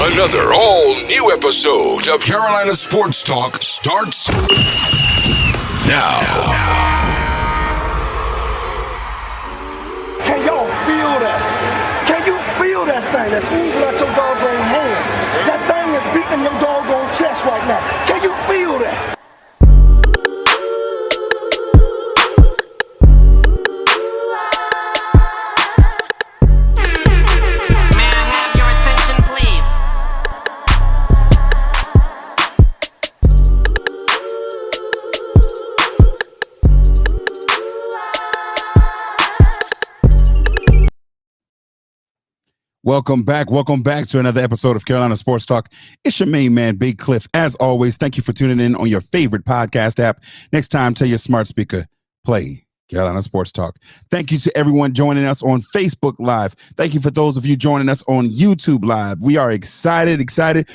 Another all-new episode of Carolina Sports Talk starts now. Can y'all feel that? Can you feel that thing that's oozing out your doggone hands? That thing is beating your doggone chest right now. Can you feel that? Welcome back to another episode of Carolina Sports Talk. It's your main man, Big Cliff. As always, thank you for tuning in on your favorite podcast app. Next time, tell your smart speaker, play Carolina Sports Talk. Thank you to everyone joining us on Facebook Live. Thank you for those of you joining us on YouTube Live. We are excited.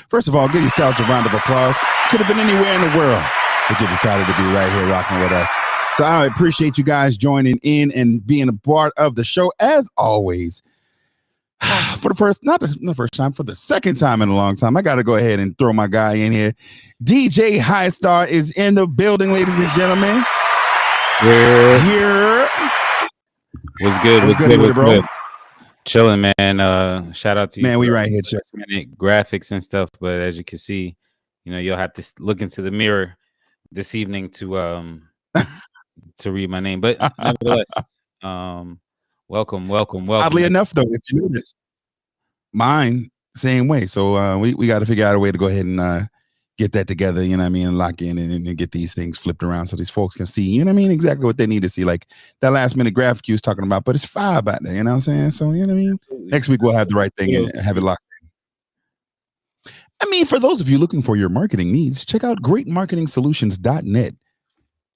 First of all, give yourselves a round of applause. Could have been anywhere in the world, but you decided to be right here rocking with us. So I appreciate you guys joining in and being a part of the show. As always, for the second time in a long time, I got to go ahead and throw my guy in here. DJ High Star is in the building, ladies and gentlemen. Here. What's good, bro? Chilling, man. Shout out to you, man. We right here, graphics and stuff. But as you can see, you'll have to look into the mirror this evening to read my name. But nevertheless, Welcome. Oddly enough, though, if you notice, mine same way. So we got to figure out a way to go ahead and get that together. You know what I mean, and lock in and get these things flipped around so these folks can see. You know what I mean, exactly what they need to see. Like that last minute graphic you was talking about, but it's fire out there. You know what I'm saying? So you know what I mean. Next week we'll have the right thing and have it locked in. I mean, for those of you looking for your marketing needs, check out greatmarketingsolutions.net.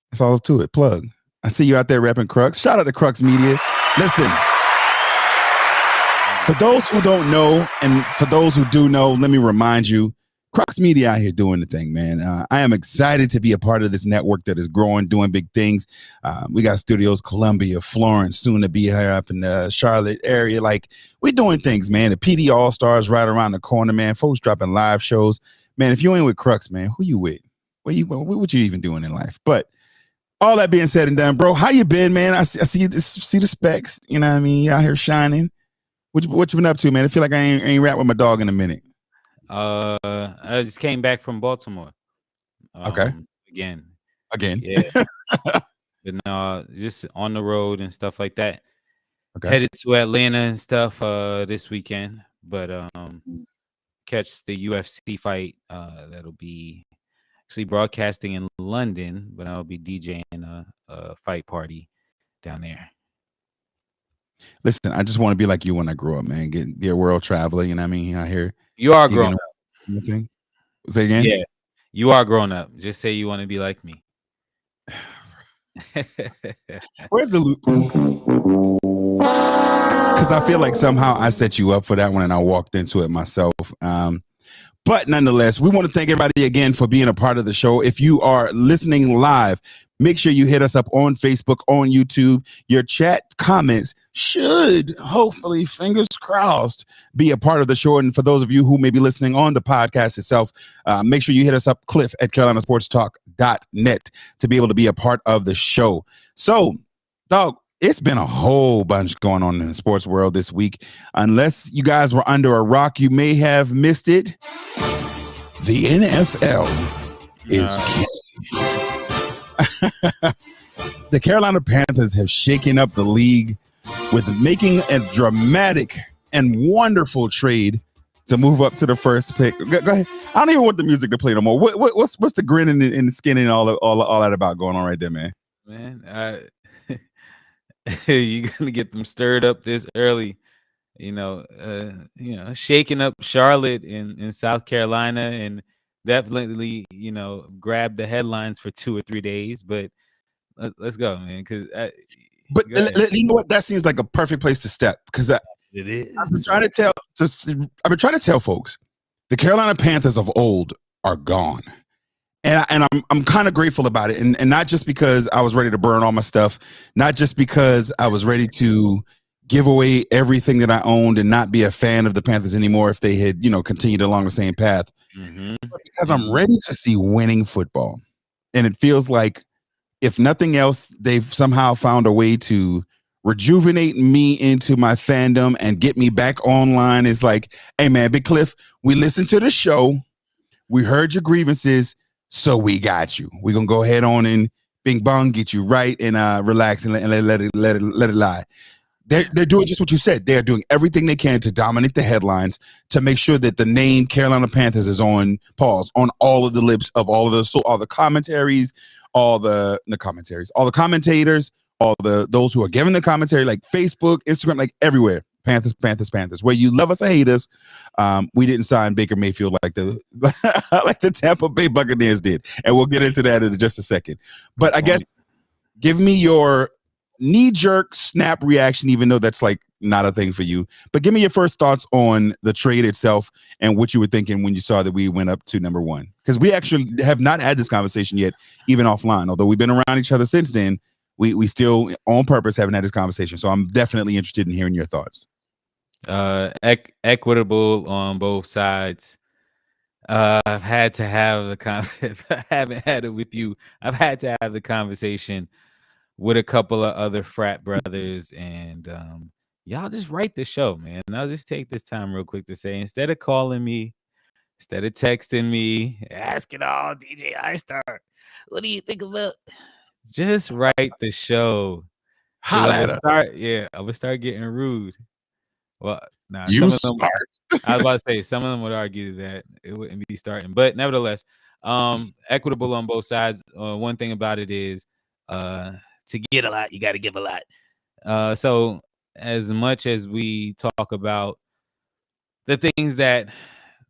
That's all to it. Plug. I see you out there repping Crux. Shout out to Crux Media. Listen, for those who don't know, and for those who do know, let me remind you, Crux Media out here doing the thing, man. I am excited to be a part of this network that is growing, doing big things. We got studios, Columbia, Florence, soon to be here up in the Charlotte area. Like, we're doing things, man. The PD All-Stars right around the corner, man. Folks dropping live shows. Man, if you ain't with Crux, man, who you with? What you even doing in life? But all that being said and done, bro, how you been, man? I see the specs. You know what I mean? You out here shining. What you been up to, man? I feel like I ain't rap with my dog in a minute. I just came back from Baltimore. Okay. Again. Yeah. But no, just on the road and stuff like that. Okay. Headed to Atlanta and stuff this weekend. But catch the UFC fight. That'll be actually broadcasting in London, but I'll be DJing a fight party down there. Listen, I just want to be like you when I grow up, man. Be a world traveler, you know what I mean? Out here. You are grown up. Anything? Say again? Yeah, you are grown up. Just say you want to be like me. Where's the loop? Because I feel like somehow I set you up for that one and I walked into it myself. But nonetheless, we want to thank everybody again for being a part of the show. If you are listening live, make sure you hit us up on Facebook, on YouTube. Your chat comments should, hopefully, fingers crossed, be a part of the show. And for those of you who may be listening on the podcast itself, make sure you hit us up, Cliff at CarolinaSportsTalk.net, to be able to be a part of the show. So, dog, it's been a whole bunch going on in the sports world this week. Unless you guys were under a rock, you may have missed it. The NFL is king. The Carolina Panthers have shaken up the league with making a dramatic and wonderful trade to move up to the first pick. Go ahead. I don't even want the music to play no more. What's the grin and the skin and all that about going on right there, man? Man, you're gonna get them stirred up this early, shaking up Charlotte in South Carolina, and definitely grab the headlines for 2 or 3 days. But let's go, man. Because you know what, that seems like a perfect place to step, because it is. I've been trying to tell folks the Carolina Panthers of old are gone. And I'm kind of grateful about it, and not just because I was ready to burn all my stuff, not just because I was ready to give away everything that I owned and not be a fan of the Panthers anymore if they had, continued along the same path. But because I'm ready to see winning football. And it feels like, if nothing else, they've somehow found a way to rejuvenate me into my fandom and get me back online. It's like, hey man, Big Cliff, we listened to the show. We heard your grievances, so we got you. We're going to go ahead on and bing bong, get you right and relax and let it lie. They're doing just what you said. They're doing everything they can to dominate the headlines, to make sure that the name Carolina Panthers is on pause on all of the lips of all the commentaries, all the commentators, those who are giving the commentary, like Facebook, Instagram, like everywhere. Panthers, Panthers, Panthers. Where you love us or hate us, we didn't sign Baker Mayfield like the Tampa Bay Buccaneers did, and we'll get into that in just a second. But I guess give me your knee-jerk snap reaction, even though that's like not a thing for you. But give me your first thoughts on the trade itself and what you were thinking when you saw that we went up to number one. Because we actually have not had this conversation yet, even offline. Although we've been around each other since then, we still, on purpose, haven't had this conversation. So I'm definitely interested in hearing your thoughts. Equitable on both sides. I've had to have I haven't had it with you. I've had to have the conversation with a couple of other frat brothers, and y'all just write the show, man. I'll just take this time real quick to say, instead of calling me, instead of texting me, asking DJ iStar, what do you think about? Just write the show. I would start getting rude. Well, nah, you smart. I was about to say some of them would argue that it wouldn't be starting, but nevertheless, equitable on both sides. One thing about it is, to get a lot, you got to give a lot. So as much as we talk about the things that,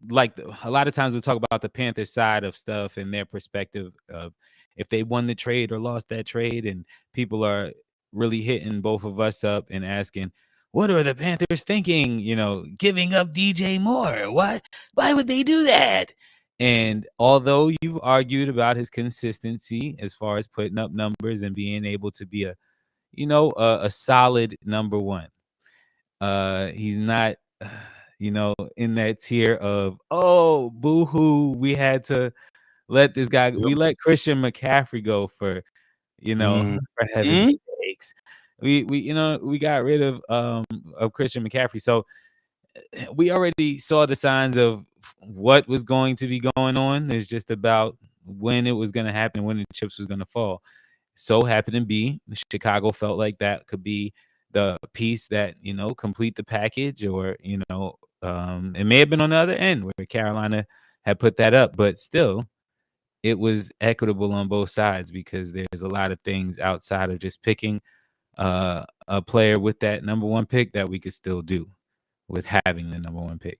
like, a lot of times we talk about the Panthers side of stuff and their perspective of if they won the trade or lost that trade, and people are really hitting both of us up and asking, what are the Panthers thinking? Giving up DJ Moore. What? Why would they do that? And although you've argued about his consistency as far as putting up numbers and being able to be a solid number one, he's not, in that tier of, oh, boo-hoo, we had to let this guy. We let Christian McCaffrey go for heaven's sakes. We got rid of Christian McCaffrey. So we already saw the signs of what was going to be going on. It's just about when it was going to happen, when the chips was going to fall. So happened to be Chicago felt like that could be the piece that, complete the package, or, it may have been on the other end where Carolina had put that up, but still it was equitable on both sides, because there's a lot of things outside of just picking a player with that number one pick that we could still do with having the number one pick.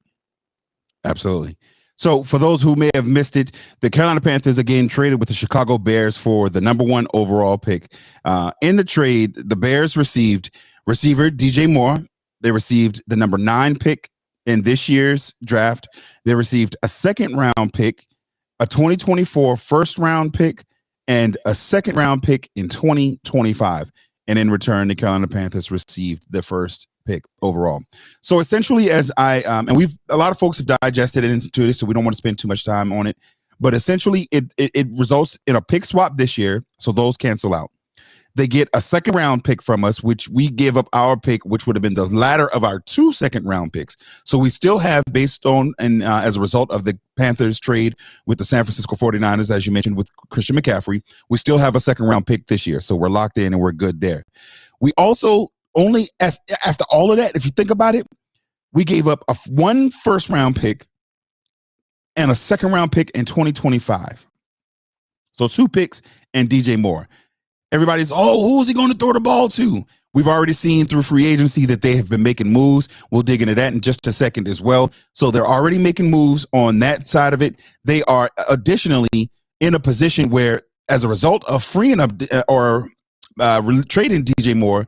Absolutely. So for those who may have missed it, the Carolina Panthers again traded with the Chicago Bears for the number one overall pick. In the trade, the Bears received receiver DJ Moore. They received the number 9 pick in this year's draft. They received a second round pick, a 2024 first round pick, and a second round pick in 2025. And in return, the Carolina Panthers received the first pick overall. So essentially, as a lot of folks have digested it into this, so we don't want to spend too much time on it. But essentially, it results in a pick swap this year, so those cancel out. They get a second round pick from us, which we give up our pick, which would have been the latter of our 2 second round picks. So we still have, based on and as a result of the Panthers trade with the San Francisco 49ers, as you mentioned, with Christian McCaffrey, we still have a second round pick this year. So we're locked in and we're good there. We also only, after all of that, if you think about it, we gave up one first round pick and a second round pick in 2025. So 2 picks and DJ Moore. Everybody's, who's he going to throw the ball to? We've already seen through free agency that they have been making moves. We'll dig into that in just a second as well. So they're already making moves on that side of it. They are additionally in a position where, as a result of freeing up or trading DJ Moore,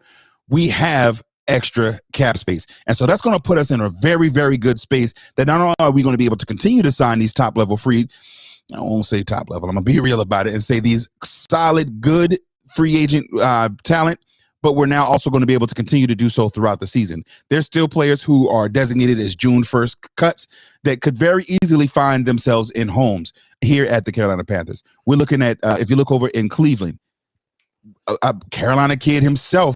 we have extra cap space. And so that's going to put us in a very, very good space that not only are we going to be able to continue to sign these top level free, I won't say top level, I'm going to be real about it and say these solid, good free agent talent, but we're now also going to be able to continue to do so throughout the season. There's still players who are designated as June 1st cuts that could very easily find themselves in homes here at the Carolina Panthers. We're looking at, if you look over in Cleveland, a Carolina kid himself,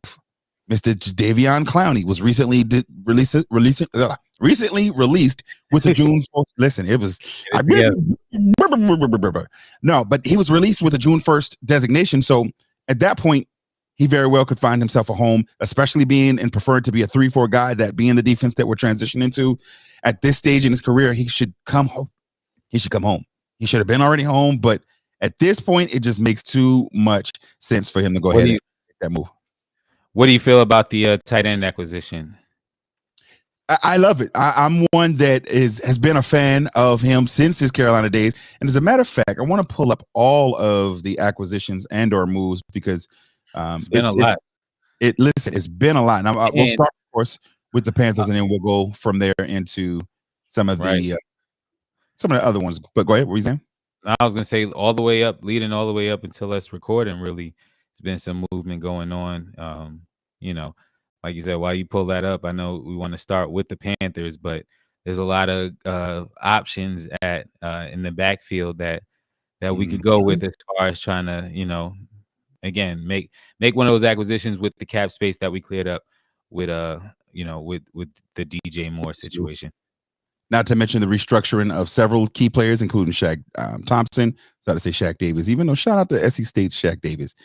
Mr. Jadeveon Clowney, was recently released with a June. Listen, it was no, but he was released with a June 1st designation. So at that point, he very well could find himself a home, especially being and preferred to be a 3-4 guy, that being the defense that we're transitioning to at this stage in his career. He should come home. He should come home. He should have been already home, but at this point, it just makes too much sense for him to go ahead and make that move. What do you feel about the tight end acquisition? I love it. I'm one that has been a fan of him since his Carolina days. And as a matter of fact, I want to pull up all of the acquisitions and or moves because it's been a lot. It's been a lot. And we'll start, of course, with the Panthers, and then we'll go from there into some of the other ones. But go ahead. What were you saying? I was gonna say leading all the way up until us recording. Really, it's been some movement going on. Like you said, while you pull that up, I know we want to start with the Panthers, but there's a lot of options in the backfield that we could go with as far as trying to, again, make one of those acquisitions with the cap space that we cleared up with with the DJ Moore situation. Not to mention the restructuring of several key players, including Shaq Thompson. So to say Shaq Davis, even though shout out to SC State's Shaq Davis.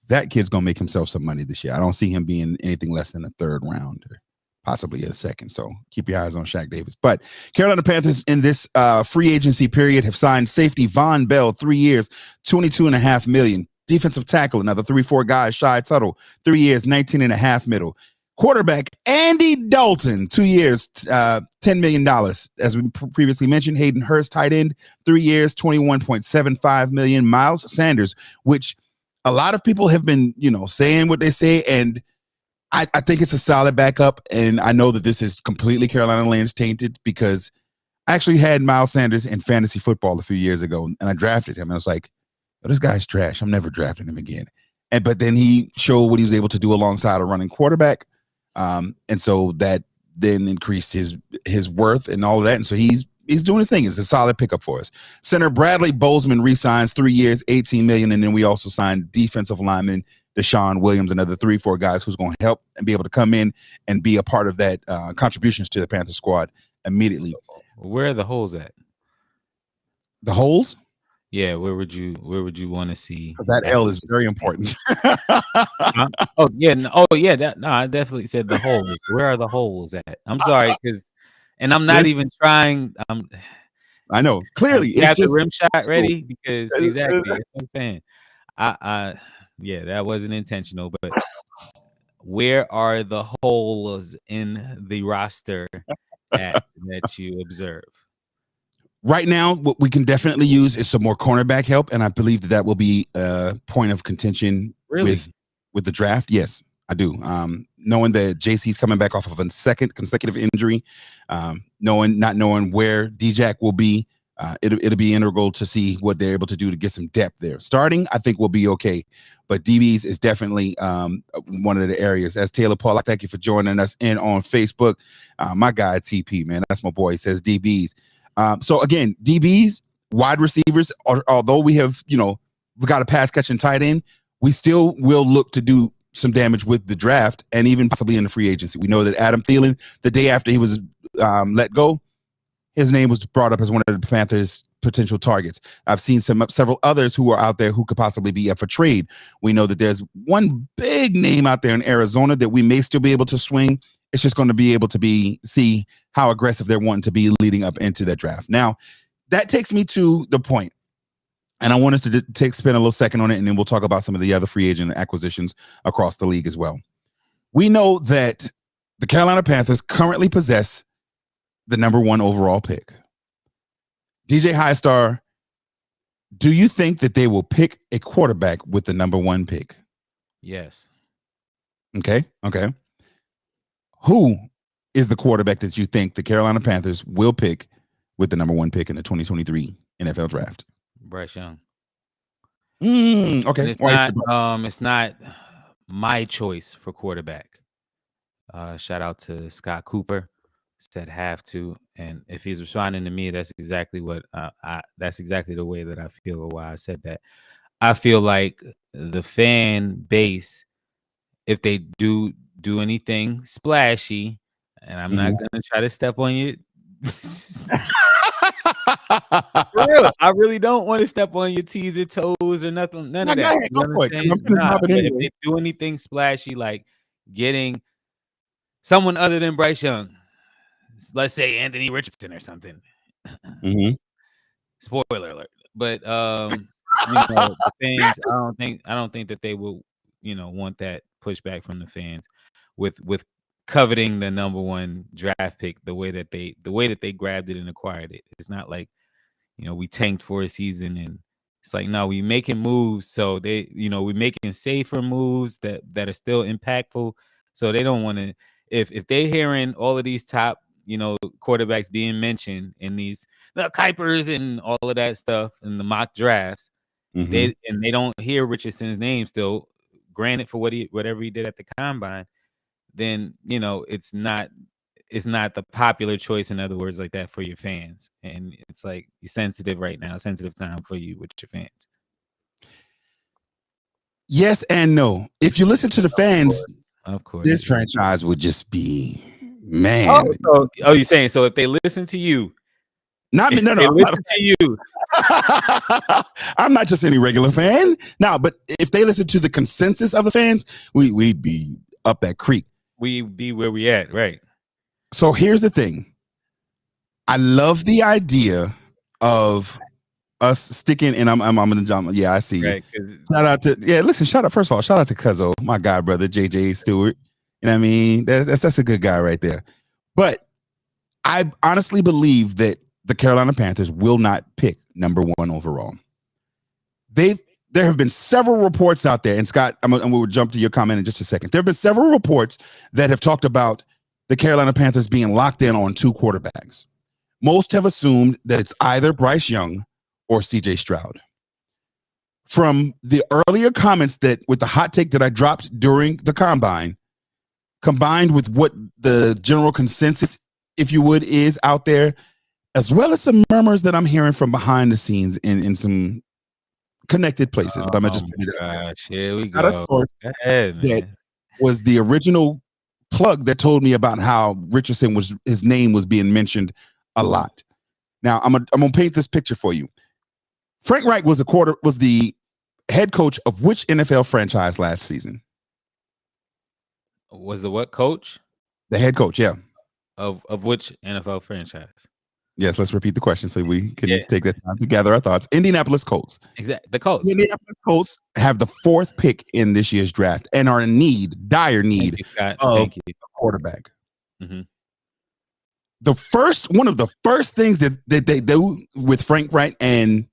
That kid's going to make himself some money this year. I don't see him being anything less than a third round or possibly a second. So keep your eyes on Shaq Davis. But Carolina Panthers in this free agency period have signed safety Vonn Bell, 3 years, $22.5 million. Defensive tackle, another 3-4 guy, Shy Tuttle, 3 years, $19.5 million. Quarterback Andy Dalton, 2 years, $10 million. As we previously mentioned, Hayden Hurst, tight end, 3 years, $21.75 million. Miles Sanders, which a lot of people have been, saying what they say, and I think it's a solid backup. And I know that this is completely Carolina Lance tainted because I actually had Miles Sanders in fantasy football a few years ago, and I drafted him. And I was like, oh, this guy's trash. I'm never drafting him again. But then he showed what he was able to do alongside a running quarterback, and so that then increased his worth and all of that. And so he's doing his thing. It's a solid pickup for us. Center Bradley Bozeman re-signs 3 years, $18 million. And then we also signed defensive lineman Deshaun Williams, another 3-4 guys who's going to help and be able to come in and be a part of that contributions to the Panther squad immediately. Where are the holes at? The holes? Yeah, where would you want to see that L is very important. Oh yeah, I definitely said the holes. Where are the holes at? I'm sorry, because and I'm not even trying. I know clearly. You have the rim shot ready because exactly that's what I'm saying. Yeah, that wasn't intentional, but where are the holes in the roster that you observe? Right now, what we can definitely use is some more cornerback help, and I believe that will be a point of contention with the draft. Yes, I do. Knowing that JC's coming back off of a second consecutive injury, not knowing where DJ will be, it'll be integral to see what they're able to do to get some depth there. Starting, I think we'll be okay, but DBs is definitely one of the areas. As Taylor Paul, I thank you for joining us in on Facebook. My guy TP, man, that's my boy. He says DBs. So again, DBs, wide receivers, although we have, we got a pass catching tight end, we still will look to do some damage with the draft and even possibly in the free agency. We know that Adam Thielen, the day after he was let go, his name was brought up as one of the Panthers' potential targets. I've seen several others who are out there who could possibly be up for trade. We know that there's one big name out there in Arizona that we may still be able to swing. It's just going to be able to see how aggressive they're wanting to be leading up into that draft. Now, that takes me to the point, and I want us to spend a little second on it, and then we'll talk about some of the other free agent acquisitions across the league as well. We know that the Carolina Panthers currently possess the number 1 overall pick. DJ Highstar, do you think that they will pick a quarterback with the number 1 pick? Yes. Okay. Who is the quarterback that you think the Carolina Panthers will pick with the number 1 pick in the 2023 NFL draft? Bryce Young. Okay. And it's not my choice for quarterback. Shout out to Scott Cooper. Said have to, and if he's responding to me, that's exactly what that's exactly the way that I feel, or why I said that. I feel like the fan base, if they do anything splashy, and I'm not gonna try to step on you. For real, I really don't want to step on your teaser toes or nothing, none of that. Ahead, You know what I'm saying? Nah, but if they do anything splashy, like getting someone other than Bryce Young, let's say Anthony Richardson or something. Spoiler alert. But the fans, I don't think that they will, want that pushback from the fans with coveting the number one draft pick the way that they grabbed it and acquired it. It's not like, we tanked for a season, and it's like, no, we making moves. So they, we making safer moves that are still impactful. So they don't want to, if they're hearing all of these top, quarterbacks being mentioned in these the Kuipers and all of that stuff in the mock drafts, they don't hear Richardson's name still, granted for whatever he did at the combine, then it's not the popular choice, in other words, like that, for your fans. And it's like, you're sensitive right now, sensitive time for you with your fans. Yes and no. If you listen to the fans, of course, this franchise would just be, man. Oh, you're saying, so if they listen to you, not me, no, listen to you. I'm not just any regular fan. No, but if they listen to the consensus of the fans, we'd be up that creek. We'd be where we at, right? So here's the thing. I love the idea of us sticking, and I'm gonna jump. Yeah, I see. Right, shout out. First of all, shout out to Cuzzo, my god brother, JJ Stewart. You know what I mean? That's a good guy right there. But I honestly believe that the Carolina Panthers will not pick number 1 overall. There have been several reports out there, and Scott, we'll jump to your comment in just a second. There have been several reports that have talked about the Carolina Panthers being locked in on 2 quarterbacks. Most have assumed that it's either Bryce Young or CJ Stroud. From the earlier comments that with the hot take that I dropped during the combine, combined with what the general consensus, if you would, is out there, as well as some murmurs that I'm hearing from behind the scenes in some connected places. I'm gonna just put it out. Here we go. That was the original plug that told me about how Richardson his name was being mentioned a lot. Now I'm gonna paint this picture for you. Frank Reich was the head coach of which NFL franchise last season? Was the what coach? The head coach, yeah. Of which NFL franchise? Yes, let's repeat the question so we can take that time to gather our thoughts. Indianapolis Colts. Exactly. The Colts. The Indianapolis Colts have the 4th pick in this year's draft and are in dire need of a quarterback. Mm-hmm. One of the first things that they do with Frank Reich and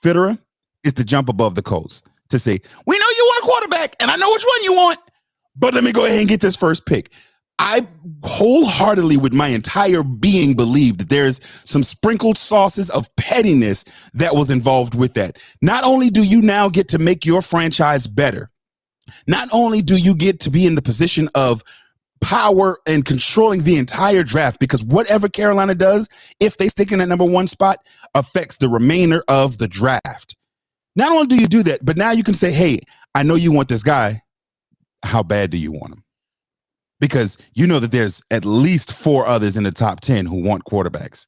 Fitterer is to jump above the Colts to say, we know you want a quarterback, and I know which one you want, but let me go ahead and get this first pick. I wholeheartedly, with my entire being, believe that there's some sprinkled sauces of pettiness that was involved with that. Not only do you now get to make your franchise better, not only do you get to be in the position of power and controlling the entire draft, because whatever Carolina does, if they stick in that number 1 spot, affects the remainder of the draft. Not only do you do that, but now you can say, hey, I know you want this guy. How bad do you want him? Because you know that there's at least 4 others in the top 10 who want quarterbacks.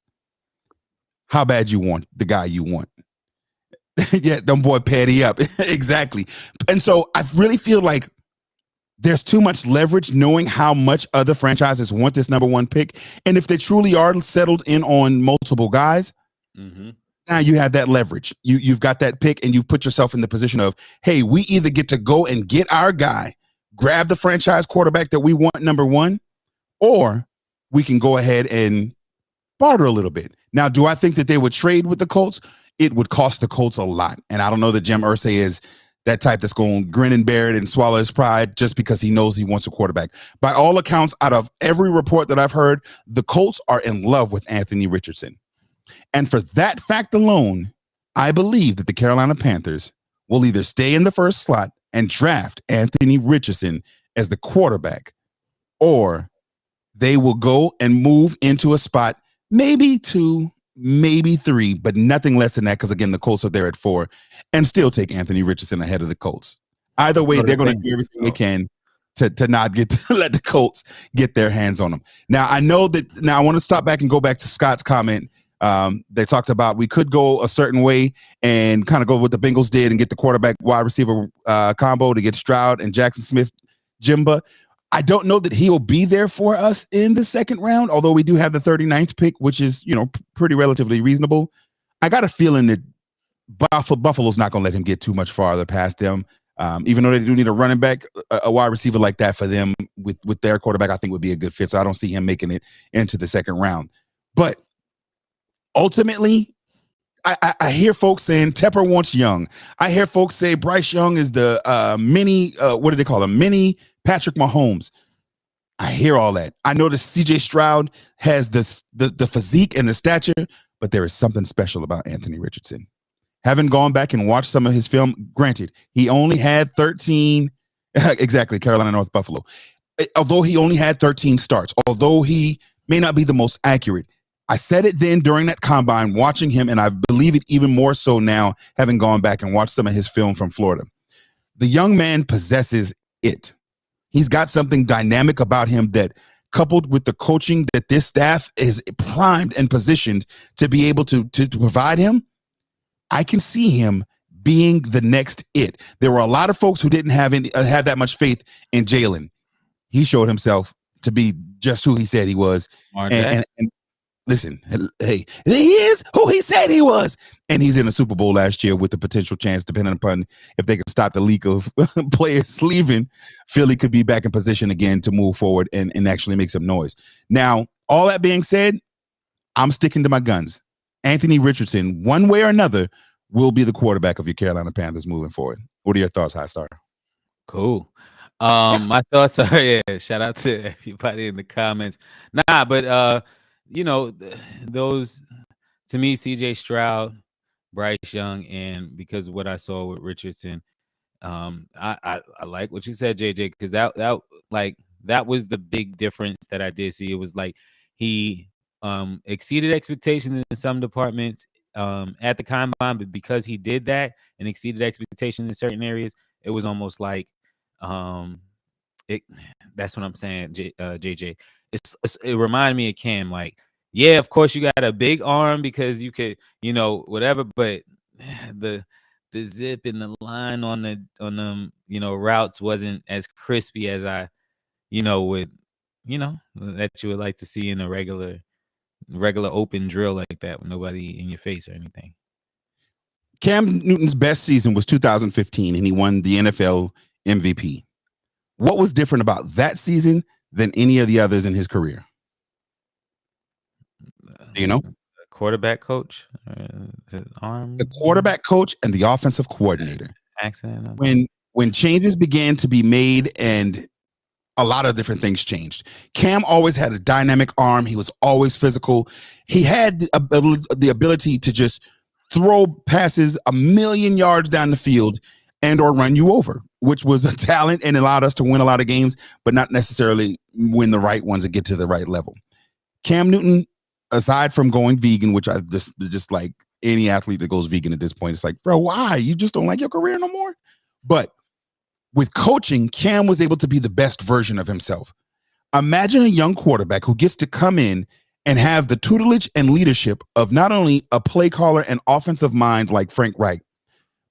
How bad you want the guy you want? Yeah, them boy patty up. Exactly. And so I really feel like there's too much leverage knowing how much other franchises want this number 1 pick. And if they truly are settled in on multiple guys, now you have that leverage. You've got that pick, and you've put yourself in the position of, hey, we either get to go and get our guy, grab the franchise quarterback that we want number 1, or we can go ahead and barter a little bit. Now, do I think that they would trade with the Colts? It would cost the Colts a lot. And I don't know that Jim Irsay is that type that's going to grin and bear it and swallow his pride just because he knows he wants a quarterback. By all accounts, out of every report that I've heard, the Colts are in love with Anthony Richardson. And for that fact alone, I believe that the Carolina Panthers will either stay in the first slot and draft Anthony Richardson as the quarterback, or they will go and move into a spot, maybe 2, maybe 3, but nothing less than that, because again, the Colts are there at 4, and still take Anthony Richardson ahead of the Colts. Either way, they're going to do everything they can to not let the Colts get their hands on them. Now, I know that. Now, I want to stop back and go back to Scott's comment. They talked about we could go a certain way and kind of go what the Bengals did and get the quarterback wide receiver combo to get Stroud and Jackson Smith Jimba. I don't know that he'll be there for us in the second round, although we do have the 39th pick, which is, pretty relatively reasonable. I got a feeling that Buffalo's not going to let him get too much farther past them. Even though they do need a running back, a wide receiver like that for them with their quarterback, I think would be a good fit. So I don't see him making it into the second round. But ultimately, I hear folks saying Tepper wants Young. I hear folks say Bryce Young is the mini, what do they call him? Mini Patrick Mahomes. I hear all that. I know that CJ Stroud has the physique and the stature, but there is something special about Anthony Richardson. Having gone back and watched some of his film, granted, he only had 13, exactly, Carolina, North Buffalo. Although he only had 13 starts, although he may not be the most accurate, I said it then during that combine, watching him, and I believe it even more so now, having gone back and watched some of his film from Florida. The young man possesses it. He's got something dynamic about him that, coupled with the coaching that this staff is primed and positioned to be able to provide him, I can see him being the next it. There were a lot of folks who didn't have that much faith in Jalen. He showed himself to be just who he said he was. And listen, hey, he is who he said he was. And he's in the Super Bowl last year with the potential chance, depending upon if they can stop the leak of players leaving, Philly could be back in position again to move forward and actually make some noise. Now, all that being said, I'm sticking to my guns. Anthony Richardson, one way or another, will be the quarterback of your Carolina Panthers moving forward. What are your thoughts, High Star? Cool. My thoughts are, shout out to everybody in the comments. But those, to me, CJ Stroud, Bryce Young, and because of what I saw with Richardson, I like what you said, JJ, because that was the big difference that I did see. It was like he exceeded expectations in some departments at the combine, but because he did that and exceeded expectations in certain areas, it was almost like that's what I'm saying, JJ. It reminded me of Cam. Like, yeah, of course you got a big arm because you could, whatever, but the zip and the line on them, routes wasn't as crispy as I, that you would like to see in a regular open drill like that with nobody in your face or anything. Cam Newton's best season was 2015, and he won the NFL MVP. What was different about that season than any of the others in his career? Do you know? Quarterback coach, his arm. The quarterback coach and the offensive coordinator. Accident. When changes began to be made and a lot of different things changed. Cam always had a dynamic arm. He was always physical. He had the ability to just throw passes 1,000,000 yards down the field and or run you over, which was a talent and allowed us to win a lot of games, but not necessarily win the right ones and get to the right level. Cam Newton, aside from going vegan, which I just like any athlete that goes vegan at this point, it's like, bro, why? You just don't like your career no more? But with coaching, Cam was able to be the best version of himself. Imagine a young quarterback who gets to come in and have the tutelage and leadership of not only a play caller and offensive mind like Frank Reich,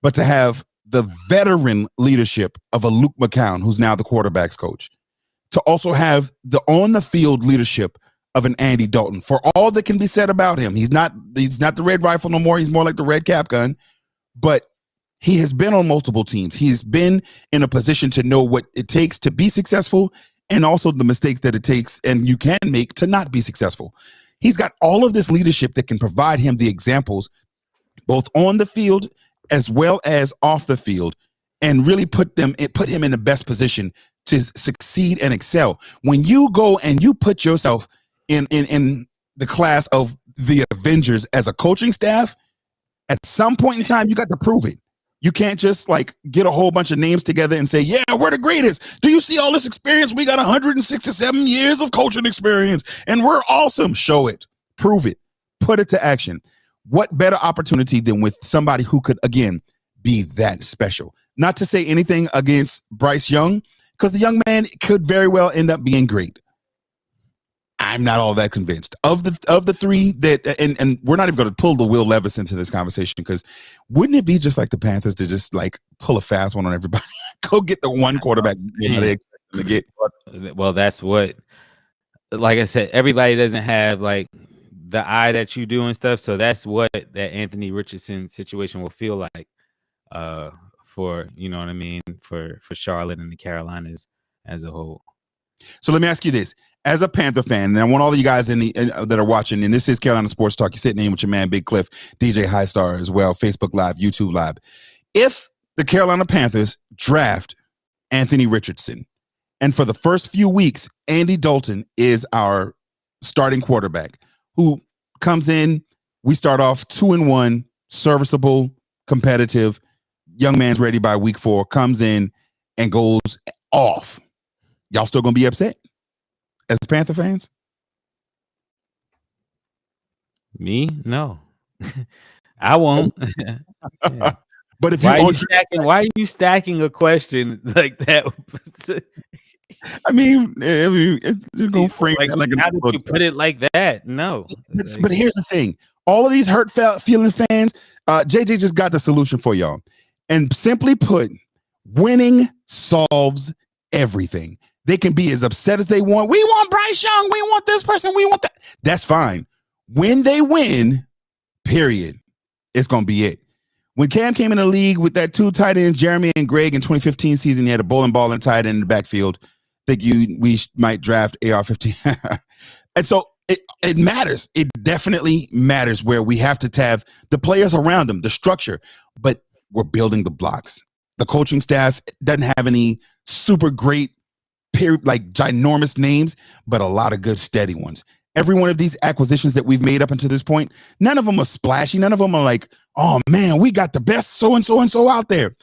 but to have the veteran leadership of a Luke McCown, who's now the quarterback's coach, to also have the on-the-field leadership of an Andy Dalton. For all that can be said about him, he's not the red rifle no more. He's more like the red cap gun, but he has been on multiple teams. He's been in a position to know what it takes to be successful and also the mistakes that it takes and you can make to not be successful. He's got all of this leadership that can provide him the examples both on the field as well as off the field and really put him in the best position to succeed and excel. When you go and you put yourself in the class of the Avengers as a coaching staff, at some point in time, you got to prove it. You can't just like get a whole bunch of names together and say, yeah, we're the greatest. Do you see all this experience? We got 167 years of coaching experience and we're awesome. Show it, prove it, put it to action. What better opportunity than with somebody who could, again, be that special? Not to say anything against Bryce Young, because the young man could very well end up being great. I'm not all that convinced of the three that, and we're not even going to pull the Will Levis into this conversation, because wouldn't it be just like the Panthers to just like pull a fast one on everybody? Go get the one quarterback they expect them to get. Well, that's what, like I said, everybody doesn't have like the eye that you do and stuff. So that's what that Anthony Richardson situation will feel like for, you know what I mean, for Charlotte and the Carolinas as a whole. So let me ask you this. As a Panther fan, and I want all of you guys that are watching, and this is Carolina Sports Talk. You're sitting in with your man, Big Cliff, DJ Highstar as well, Facebook Live, YouTube Live. If the Carolina Panthers draft Anthony Richardson, and for the first few weeks, Andy Dalton is our starting quarterback, who comes in, we start off 2-1, serviceable, competitive, young man's ready by week 4, comes in and goes off. Y'all still going to be upset as Panther fans? Me? No. I won't. Yeah. But if why are you stacking a question like that? I mean, it's going to frame like, like how did you put it like that? No. But here's the thing. All of these hurt feeling fans, JJ just got the solution for y'all. And simply put, winning solves everything. They can be as upset as they want. We want Bryce Young. We want this person. We want that. That's fine. When they win, period, it's going to be it. When Cam came in the league with that 2 tight ends, Jeremy and Greg, in 2015 season, he had a bowling ball and tight end in the backfield. I think we might draft AR-15. And so it matters. It definitely matters where we have to have the players around them, the structure, but we're building the blocks. The coaching staff doesn't have any super great, like ginormous names, but a lot of good, steady ones. Every one of these acquisitions that we've made up until this point, none of them are splashy. None of them are like, oh man, we got the best so-and-so and so out there.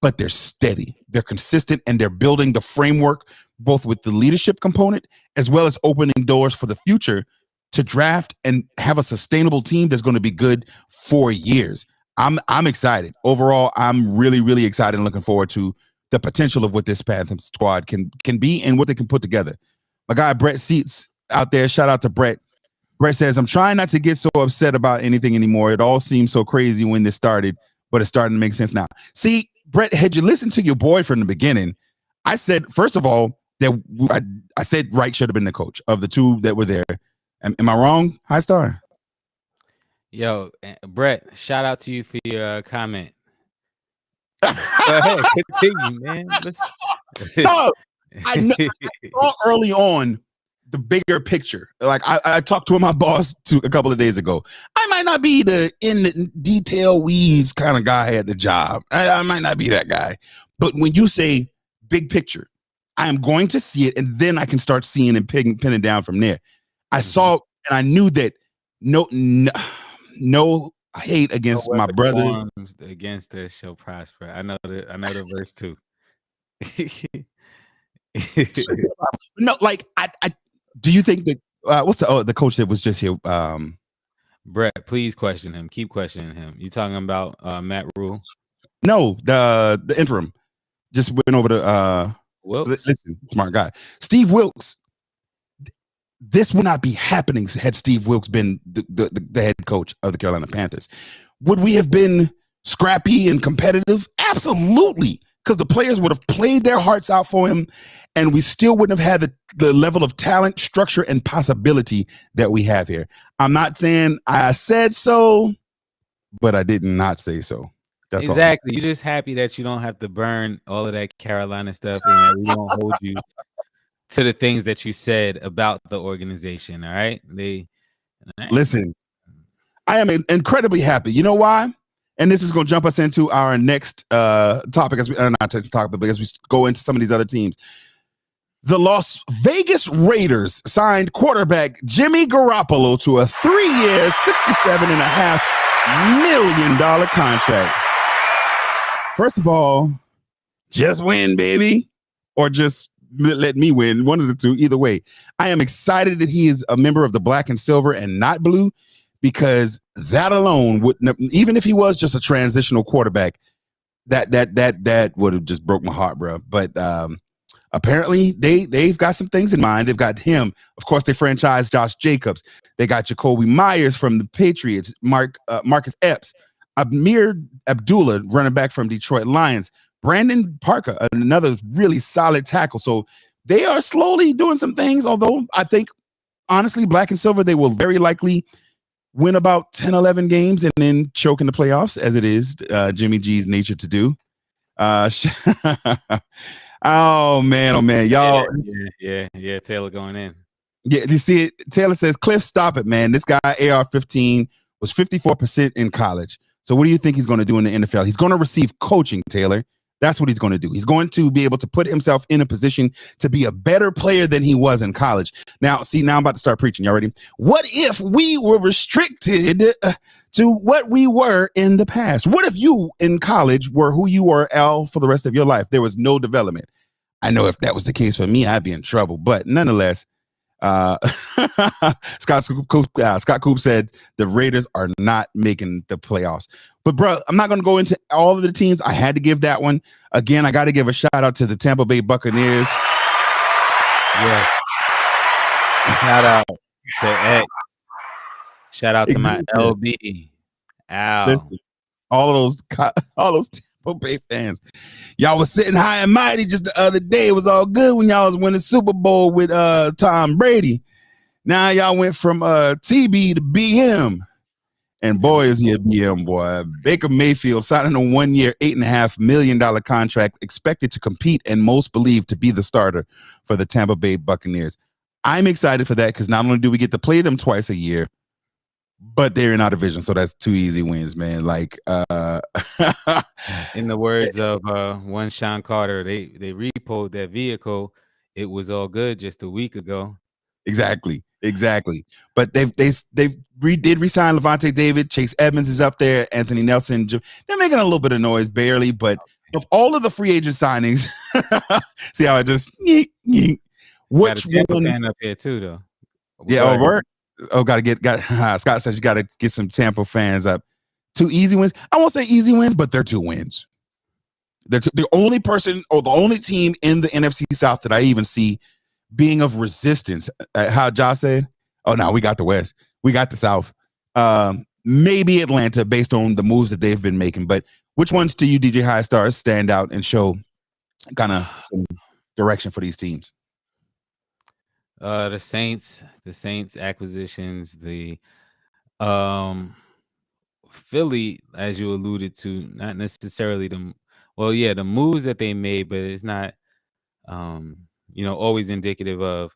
But they're steady, they're consistent, and they're building the framework, both with the leadership component, as well as opening doors for the future to draft and have a sustainable team that's going to be good for years. I'm excited. Overall, I'm really, really excited and looking forward to the potential of what this Panther squad can be and what they can put together. My guy, Brett Seats, out there, shout out to Brett. Brett says, I'm trying not to get so upset about anything anymore. It all seemed so crazy when this started, but it's starting to make sense now. See, Brett, had you listened to your boy from the beginning, I said, first of all, that I said Wright should have been the coach of the 2 that were there. Am I wrong, High Star? Yo, Brett, shout out to you for your comment. Go ahead, continue, man. No, I saw early on the bigger picture. Like I talked to my boss a couple of days ago. I might not be the in the detail weeds kind of guy at the job. I might not be that guy. But when you say big picture, I am going to see it, and then I can start seeing and pinning it down from there. I saw, and I knew that no hate against my brother. Against us shall prosper. I know the verse too. No, like I do you think that what's the coach that was just here? Brett, please question him. Keep questioning him. You talking about Matt Rule? No, the interim. Just went over to Wilkes. Listen, smart guy. Steve Wilkes. This would not be happening had Steve Wilkes been the head coach of the Carolina Panthers. Would we have been scrappy and competitive? Absolutely. Because the players would have played their hearts out for him, and we still wouldn't have had the level of talent, structure, and possibility that we have here. I'm not saying I said so, but I did not say so. That's exactly. You're just happy that you don't have to burn all of that Carolina stuff, and that we don't hold you to the things that you said about the organization. All right. Listen, I am incredibly happy. You know why? And this is going to jump us into our next topic as we go into some of these other teams. The Las Vegas Raiders signed quarterback Jimmy Garoppolo to a 3-year, $67.5 million contract. First of all, just win, baby, or just let me win. One of the two, either way. I am excited that he is a member of the black and silver and not blue, because that alone wouldn't, even if he was just a transitional quarterback, that would have just broke my heart, bro. But apparently they've got some things in mind. They've got him. Of course, they franchised Josh Jacobs. They got Jacoby Myers from the Patriots, Marcus Epps, Amir Abdullah, running back from Detroit Lions, Brandon Parker, another really solid tackle. So they are slowly doing some things, although I think, honestly, black and silver, they will very likely win about 10, 11 games and then choke in the playoffs, as it is Jimmy G's nature to do. Oh, man, y'all. Yeah, Taylor going in. Yeah, you see it. Taylor says, Cliff, stop it, man. This guy, AR-15, was 54% in college. So what do you think he's going to do in the NFL? He's going to receive coaching, Taylor. That's what he's going to do. He's going to be able to put himself in a position to be a better player than he was in college. Now, I'm about to start preaching. Y'all ready? What if we were restricted to what we were in the past? What if you in college were who you were, Al, for the rest of your life? There was no development. I know if that was the case for me, I'd be in trouble. But nonetheless, Scott Coop said the Raiders are not making the playoffs. But bro, I'm not going to go into all of the teams. I had to give that one. Again, I got to give a shout out to the Tampa Bay Buccaneers. Yeah. Shout out to X. Shout out to my LB. Al. Listen, all those Tampa Bay fans. Y'all was sitting high and mighty just the other day. It was all good when y'all was winning Super Bowl with Tom Brady. Now y'all went from TB to BM. And boy, is he a BM, boy. Baker Mayfield signing a 1-year, $8.5 million contract, expected to compete and most believed to be the starter for the Tampa Bay Buccaneers. I'm excited for that because not only do we get to play them twice a year, but they're in our division. So that's 2 easy wins, man. Like, in the words of one Sean Carter, they repoed that vehicle. It was all good just a week ago. Exactly. But they did resign Levante David. Chase Edmonds is up there. Anthony Nelson. They're making a little bit of noise, barely. But of all of the free agent signings, see how I just which one up here too, though? Yeah, work. Oh, Scott says you got to get some Tampa fans up. 2 easy wins. I won't say easy wins, but they're 2 wins. They're the only person or the only team in the NFC South that I even see being of resistance. How Josh said, oh, no, we got the West. We got the South. Maybe Atlanta based on the moves that they've been making. But which ones do you, DJ High Stars, stand out and show kind of some direction for these teams? The Saints acquisitions, the Philly, as you alluded to, not necessarily the moves that they made, but it's not always indicative of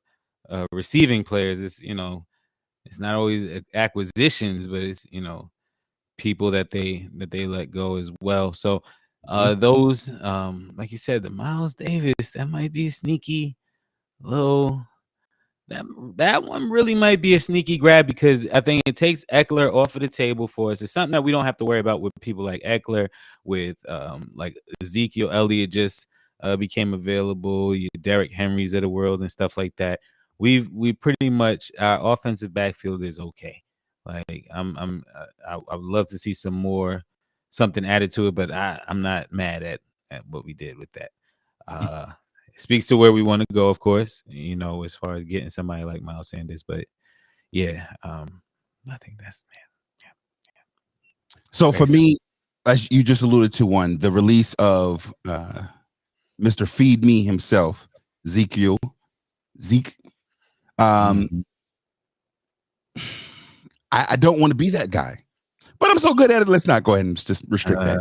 receiving players. It's it's not always acquisitions, but it's people that they let go as well. So those like you said, the Miles Davis, that might be sneaky low. That one really might be a sneaky grab because I think it takes Eckler off of the table for us. It's something that we don't have to worry about with people like Eckler, with like Ezekiel Elliott just became available, Derrick Henrys of the world and stuff like that. We pretty much, our offensive backfield is okay. Like I would love to see something added to it, but I'm not mad at what we did with that. Speaks to where we want to go, of course, as far as getting somebody like Miles Sanders. But yeah, I think that's yeah. So for me, as you just alluded to, the release of Mr. Feed Me himself, Zeke. I don't want to be that guy, but I'm so good at it. Let's not go ahead and just restrict that.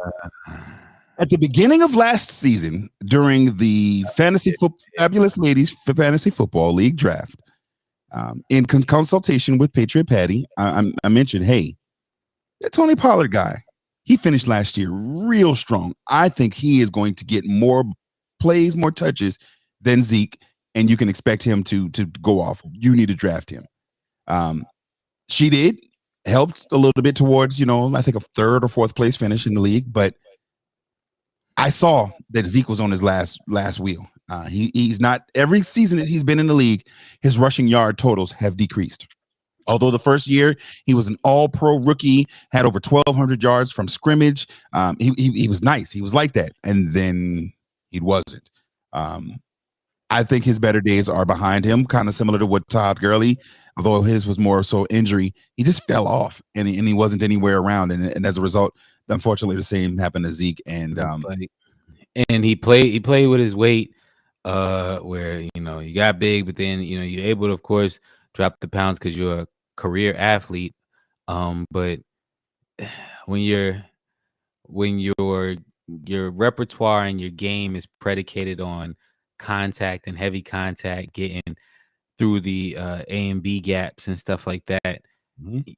At the beginning of last season, during the Fabulous Ladies Fantasy Football League draft, in consultation with Patriot Patty, I mentioned, hey, that Tony Pollard guy, he finished last year real strong. I think he is going to get more plays, more touches than Zeke, and you can expect him to go off. You need to draft him. She did, helped a little bit towards, I think a 3rd or 4th place finish in the league, but I saw that Zeke was on his last wheel. He's not every season that he's been in the league, his rushing yard totals have decreased. Although the first year he was an all-pro rookie, had over 1,200 yards from scrimmage. He was nice. He was like that, and then he wasn't. I think his better days are behind him, kind of similar to what Todd Gurley, although his was more so injury. He just fell off, and he wasn't anywhere around, and as a result, unfortunately, the same happened to Zeke. And and he played with his weight, where you got big, but then you're able to, of course, drop the pounds because you're a career athlete. But when your repertoire and your game is predicated on contact and heavy contact, getting through the A and B gaps and stuff like that,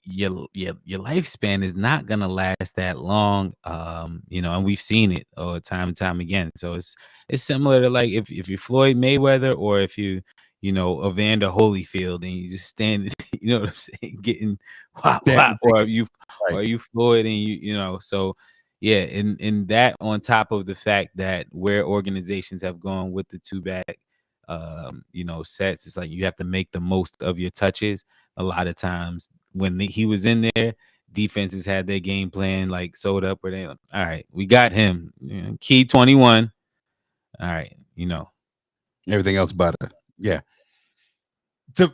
your lifespan is not gonna last that long. And we've seen it time and time again. So it's similar to like if you're Floyd Mayweather, or if you Evander Holyfield, and you just stand, what I'm saying, getting whop, or you Floyd, and so yeah, and that on top of the fact that where organizations have gone with the two back sets, it's like you have to make the most of your touches. A lot of times when he was in there, defenses had their game plan like sewed up, where they, all right, we got him, key 21, all right, everything else butter. Yeah. The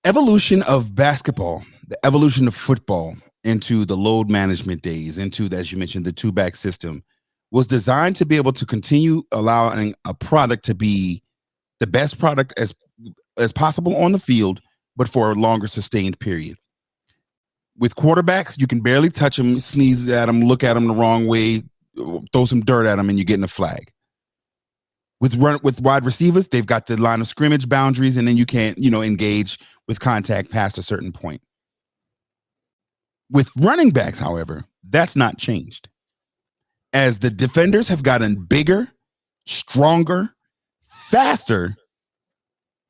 evolution of basketball, the evolution of football into the load management days, into, as you mentioned, the two-back system, was designed to be able to continue allowing a product to be the best product as possible on the field, but for a longer sustained period. With quarterbacks, you can barely touch them, sneeze at them, look at them the wrong way, throw some dirt at them, and you're getting a flag. With wide receivers, they've got the line of scrimmage boundaries, and then you can't, engage with contact past a certain point. With running backs, however, that's not changed. As the defenders have gotten bigger, stronger, faster,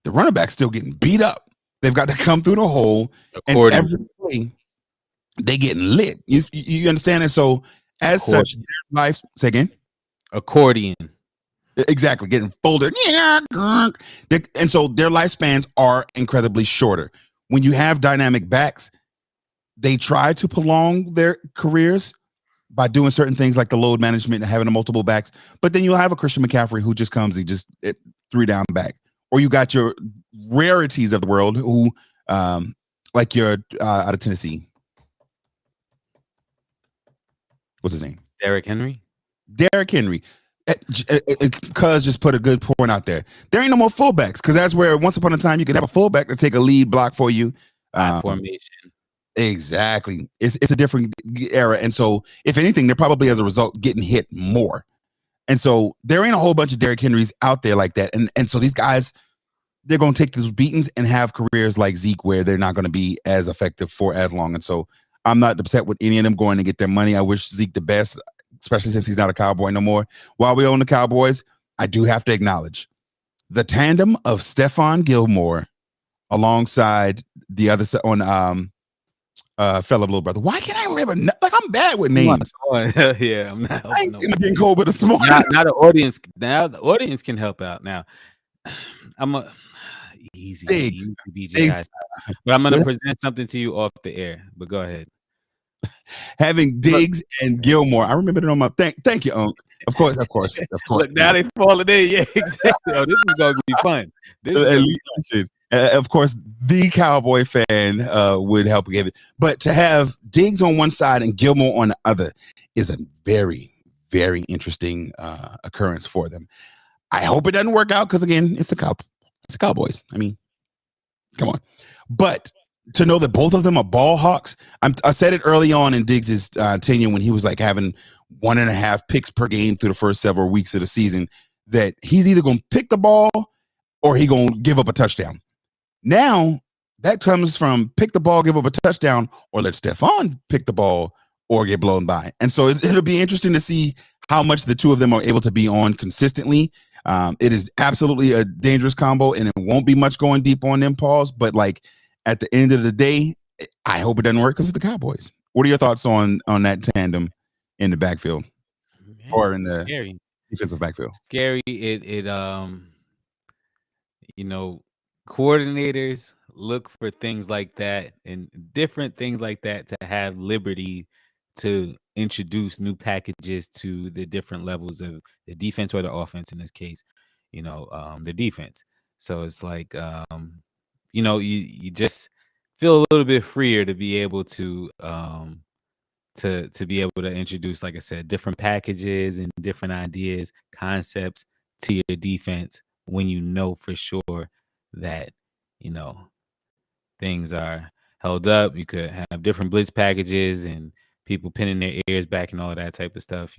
the running back's still getting beat up. They've got to come through the hole, and every play they getting lit. You understand it? So as such, their life. Say again. Accordion. Exactly, getting folded. And so their lifespans are incredibly shorter. When you have dynamic backs, they try to prolong their careers by doing certain things like the load management and having the multiple backs. But then you'll have a Christian McCaffrey who just comes, three down back. Or you got your rarities of the world who, like your out of Tennessee. What's his name? Derrick Henry. Cuz just put a good point out there. There ain't no more fullbacks, because that's where once upon a time you could have a fullback to take a lead block for you. Formation. Exactly. It's a different era. And so if anything, they're probably as a result getting hit more. And so there ain't a whole bunch of Derrick Henrys out there like that. And so these guys, they're going to take those beatings and have careers like Zeke where they're not going to be as effective for as long. And so I'm not upset with any of them going to get their money. I wish Zeke the best, especially since he's not a Cowboy no more. While we own the Cowboys, I do have to acknowledge the tandem of Stephon Gilmore alongside the other on fellow little brother. Why can't I remember? Like, I'm bad with names. Yeah, I'm not. I'm getting cold with a small. Now the audience can help out. Now I'm a easy DJ, but I'm gonna present something to you off the air. But go ahead. Having Diggs and Gilmore, I remember it on my thank you, Unc. Of course. Look, now they falling in. Yeah, exactly. Oh, this is gonna be fun. Of course, the Cowboy fan would help give it, but to have Diggs on one side and Gilmore on the other is a very, very interesting occurrence for them. I hope it doesn't work out because, again, it's the Cowboys. I mean, come on. But to know that both of them are ball hawks, I said it early on in Diggs' tenure when he was like having 1.5 picks per game through the first several weeks of the season, that he's either going to pick the ball or he going to give up a touchdown. Now, that comes from pick the ball, give up a touchdown, or let Stephon pick the ball or get blown by. And so it'll be interesting to see how much the two of them are able to be on consistently. It is absolutely a dangerous combo, and it won't be much going deep on them, Pauls. But like at the end of the day, I hope it doesn't work because it's the Cowboys. What are your thoughts on that tandem in the backfield? or in the scary. defensive backfield. Scary. You know, coordinators look for things like that and different things like that to have liberty to introduce new packages to the different levels of the defense or the offense in this case, the defense. So it's like, you just feel a little bit freer to be able to be able to introduce, like I said, different packages and different ideas, concepts to your defense when you know for sure that, you know, things are held up. You could have different blitz packages and people pinning their ears back and all that type of stuff.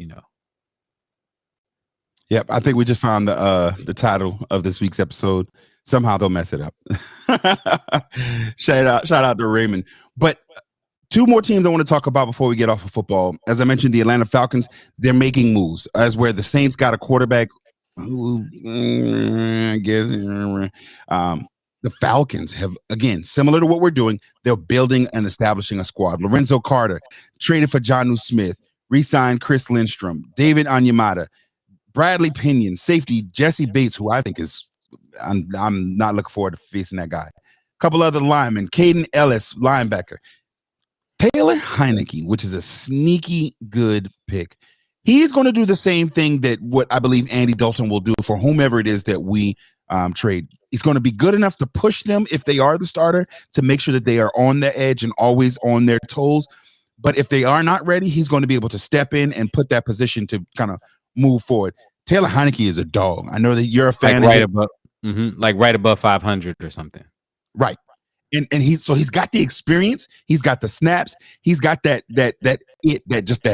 Yep, I think we just found the title of this week's episode. Somehow they'll mess it up. Shout out to Raymond. But two more teams I want to talk about before we get off of football. As I mentioned, the Atlanta Falcons, they're making moves. As where the Saints got a quarterback who, I guess, the Falcons have, again, similar to what we're doing, they're building and establishing a squad. Lorenzo Carter traded for Jonnu Smith, re-signed Chris Lindstrom, David Onyemata, Bradley Pinion, safety Jesse Bates, who I think is, I'm not looking forward to facing that guy. A couple other linemen, Caden Ellis, linebacker. Taylor Heineke, which is a sneaky good pick. He's going to do the same thing that what I believe Andy Dalton will do for whomever it is that we trade. He's going to be good enough to push them if they are the starter to make sure that they are on the edge and always on their toes. But if they are not ready, he's going to be able to step in and put that position to kind of move forward. Taylor Heineke is a dog. I know that you're a fan like of him. Like right above 500 or something. Right. And he's got the experience, he's got the snaps, he's got that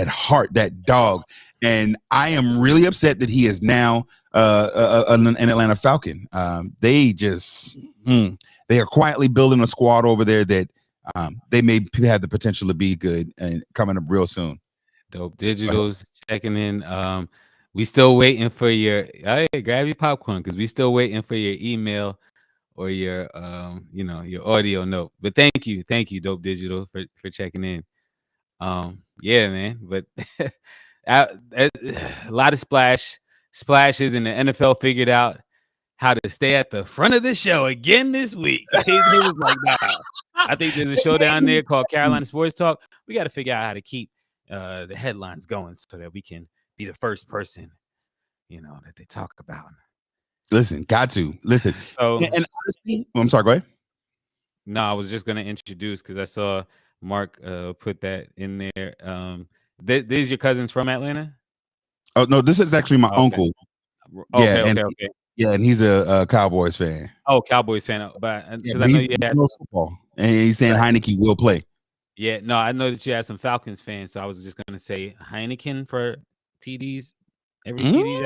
heart, that dog. And I am really upset that he is now an Atlanta Falcon. They are quietly building a squad over there that they may have the potential to be good and coming up real soon. Dope Digital's checking in. We still waiting for your grab your popcorn because we still waiting for your email or your your audio note. But thank you, Dope Digital, for checking in. Yeah, man. But a lot of splashes, and the NFL figured out how to stay at the front of the show again this week. He was like, nah. I think there's a show down there called Carolina Sports Talk. We got to figure out how to keep the headlines going so that we can be the first person, that they talk about. Listen, got to listen. So, and honestly, I'm sorry. Go ahead. No, I was just gonna introduce because I saw Mark put that in there. These your cousins from Atlanta? Oh no, this is actually my uncle. Okay. Yeah, and he's a Cowboys fan. Oh, Cowboys fan, but I know you had football, and he's saying Heineke will play. Yeah, no, I know that you had some Falcons fans, so I was just gonna say Heineken for TDs. Every TD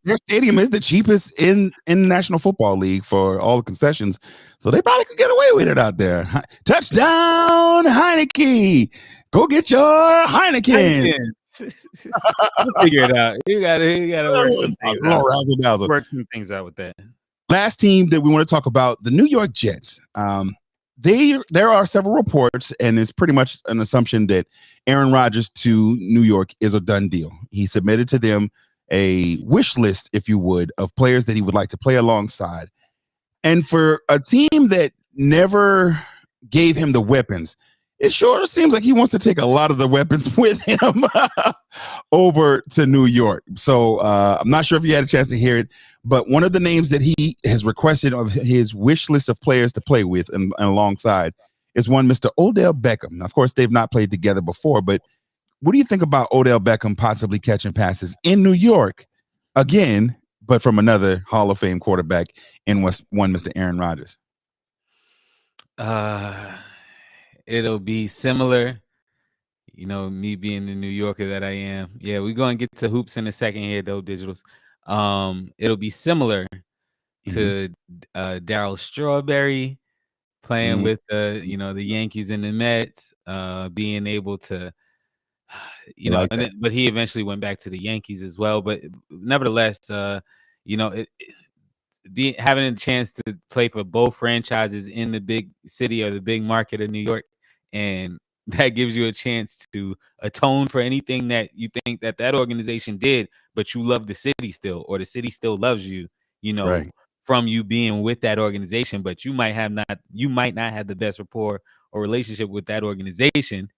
their stadium is the cheapest in the National Football League for all the concessions, so they probably could get away with it out there. Touchdown, Heineke! Go get your Heineken. Figure it out. You gotta work some things out with that. Last team that we want to talk about, the New York Jets. There are several reports, and it's pretty much an assumption that Aaron Rodgers to New York is a done deal. He submitted to them a wish list, if you would, of players that he would like to play alongside. And for a team that never gave him the weapons, it sure seems like he wants to take a lot of the weapons with him over to New York. So I'm not sure if you had a chance to hear it, but one of the names that he has requested of his wish list of players to play with and alongside is one Mr. Odell Beckham. Now, of course, they've not played together before, but what do you think about Odell Beckham possibly catching passes in New York again, but from another Hall of Fame quarterback in one Mr. Aaron Rodgers? It'll be similar, me being the New Yorker that I am. Yeah, we're going to get to hoops in a second here, though, Digitals. It'll be similar to Darryl Strawberry playing with the Yankees and the Mets, being able to, but he eventually went back to the Yankees as well. But nevertheless, having a chance to play for both franchises in the big city or the big market of New York and that gives you a chance to atone for anything that you think that organization did, but you love the city still, or the city still loves you, Right. from you being with that organization, but you might not have the best rapport or relationship with that organization,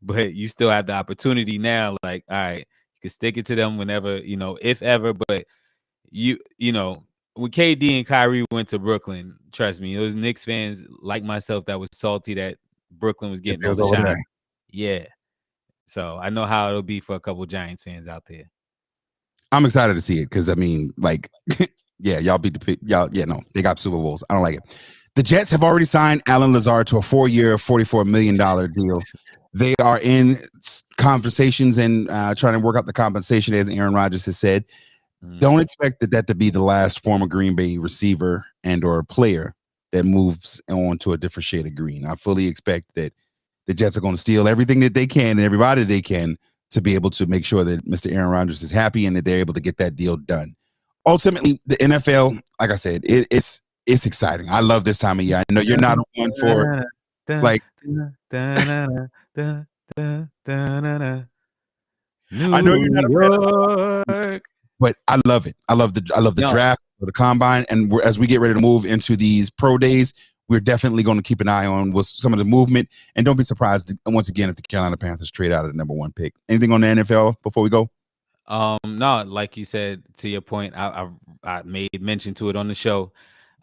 but you still have the opportunity now. Like, all right, you can stick it to them whenever, if ever. But when KD and Kyrie went to Brooklyn, trust me, it was Knicks fans like myself that was salty that Brooklyn was getting It all was the over shine. there. Yeah. So I know how it'll be for a couple Giants fans out there. I'm excited to see it because, I mean, like, yeah, y'all beat y'all. Yeah, no, they got Super Bowls. I don't like it. The Jets have already signed Alan Lazard to a 4-year, $44 million deal. They are in conversations and trying to work out the compensation, as Aaron Rodgers has said. Don't expect that to be the last former Green Bay receiver and or player that moves on to a different shade of green. I fully expect that the Jets are going to steal everything that they can and everybody they can to be able to make sure that Mr. Aaron Rodgers is happy and that they're able to get that deal done. Ultimately, the NFL, like I said, it's exciting. I love this time of year. I know you're not one for like. I know you're not a fan of the, but I love it. I love the draft, the combine, and as we get ready to move into these pro days, we're definitely going to keep an eye on with some of the movement. And don't be surprised once again if the Carolina Panthers trade out of the number 1 pick. Anything on the NFL before we go? No, like you said, to your point, I made mention to it on the show.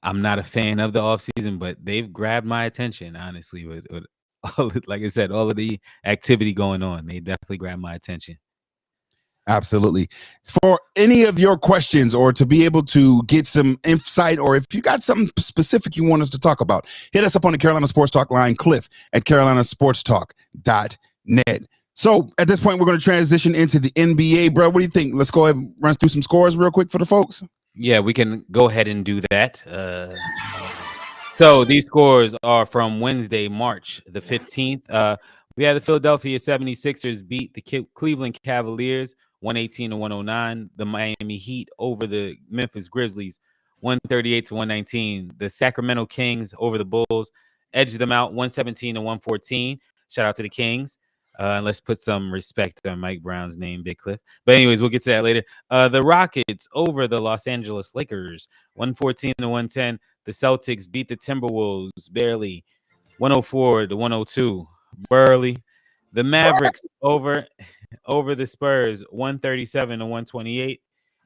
I'm not a fan of the offseason, but they've grabbed my attention, honestly, with like I said, all of the activity going on. They definitely grabbed my attention. Absolutely. For any of your questions or to be able to get some insight, or if you got something specific you want us to talk about, hit us up on the Carolina Sports Talk line, Cliff at carolinasportstalk.net. So at this point, we're going to transition into the NBA, bro. What do you think? Let's go ahead and run through some scores real quick for the folks. Yeah, we can go ahead and do that. So these scores are from Wednesday, March the 15th. We had the Philadelphia 76ers beat the Cleveland Cavaliers 118-109. The Miami Heat over the Memphis Grizzlies 138-119. The Sacramento Kings over the Bulls edged them out 117-114. Shout out to the Kings. And let's put some respect on Mike Brown's name, Big Cliff. But anyways, we'll get to that later. The Rockets over the Los Angeles Lakers 114-110. The Celtics beat the Timberwolves barely 104-102. Burley. The Mavericks over the Spurs 137-128.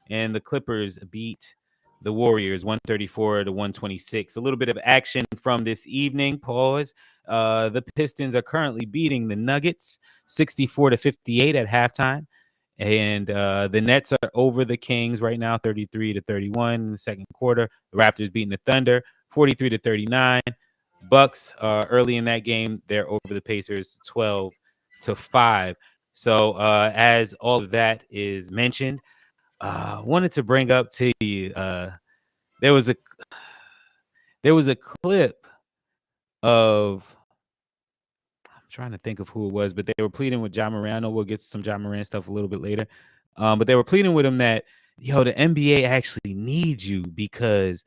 And the Clippers beat the Warriors 134-126. A little bit of action from this evening. Pause. The Pistons are currently beating the Nuggets 64-58 at halftime. And the Nets are over the Kings right now 33-31 in the second quarter. The Raptors beating the Thunder 43-39. Bucks early in that game, they're over the Pacers 12-5. So as all of that is mentioned, wanted to bring up to you, there was a clip of, I'm trying to think of who it was, but they were pleading with Ja Morant. We'll get to some Ja Morant stuff a little bit later. But they were pleading with him that, the NBA actually needs you because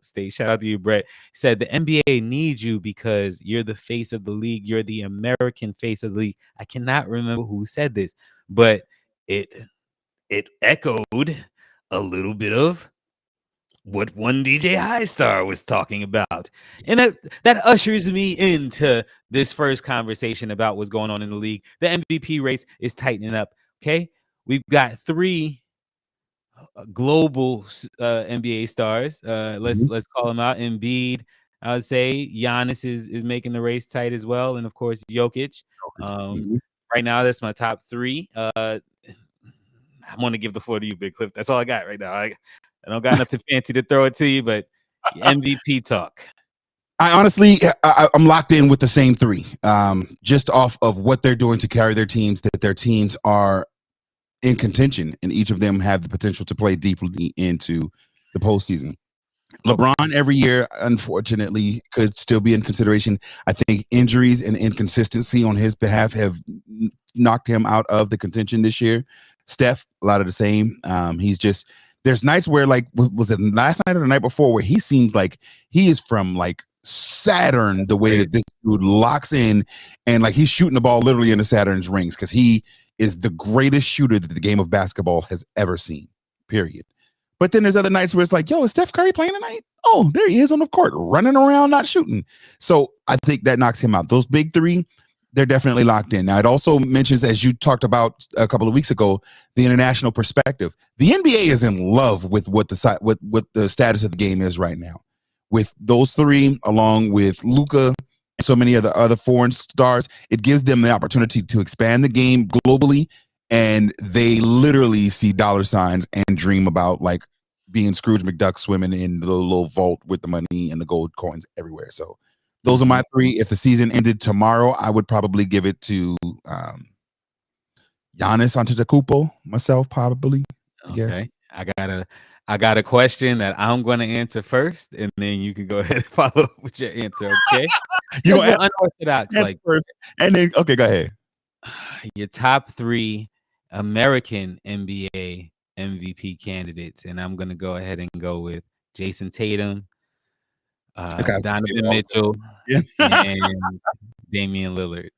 State, shout out to you, Brett. He said the NBA needs you because you're the face of the league. You're the American face of the league. I cannot remember who said this, but it echoed a little bit of what one DJ Highstar was talking about. And that ushers me into this first conversation about what's going on in the league. The MVP race is tightening up, okay? We've got 3 global NBA stars. Let's call them out. Embiid, I would say Giannis is making the race tight as well. And, of course, Jokic. Right now, that's my top 3. I want to give the floor to you, Big Cliff. That's all I got right now. I don't got nothing fancy to throw it to you, but MVP talk. I honestly, I'm locked in with the same 3, just off of what they're doing to carry their teams, that their teams are in contention, and each of them have the potential to play deeply into the postseason. LeBron every year, unfortunately, could still be in consideration. I think injuries and inconsistency on his behalf have knocked him out of the contention this year. Steph, a lot of the same. He's just, there's nights where, like, was it last night or the night before, where he seems like he is from like Saturn the way that this dude locks in, and like he's shooting the ball literally into Saturn's rings because he is the greatest shooter that the game of basketball has ever seen, period. But then there's other nights where it's like, yo, is Steph Curry playing tonight? Oh, there he is on the court, running around, not shooting. So I think that knocks him out. Those big three, they're definitely locked in. Now, it also mentions, as you talked about a couple of weeks ago, the international perspective. The NBA is in love with what the status of the game is right now. With those three, along with Luka and so many of the other foreign stars, it gives them the opportunity to expand the game globally, and they literally see dollar signs and dream about like being Scrooge McDuck swimming in the little vault with the money and the gold coins everywhere. So those are my three. If the season ended tomorrow, I would probably give it to Giannis Antetokounmpo, myself, probably. Okay. I got a question that I'm going to answer first, and then you can go ahead and follow up with your answer. Okay. You're unorthodox, like first, and then okay, go ahead. Your top 3 American NBA MVP candidates, and I'm going to go ahead and go with Jason Tatum, Donovan Mitchell, and Damian Lillard.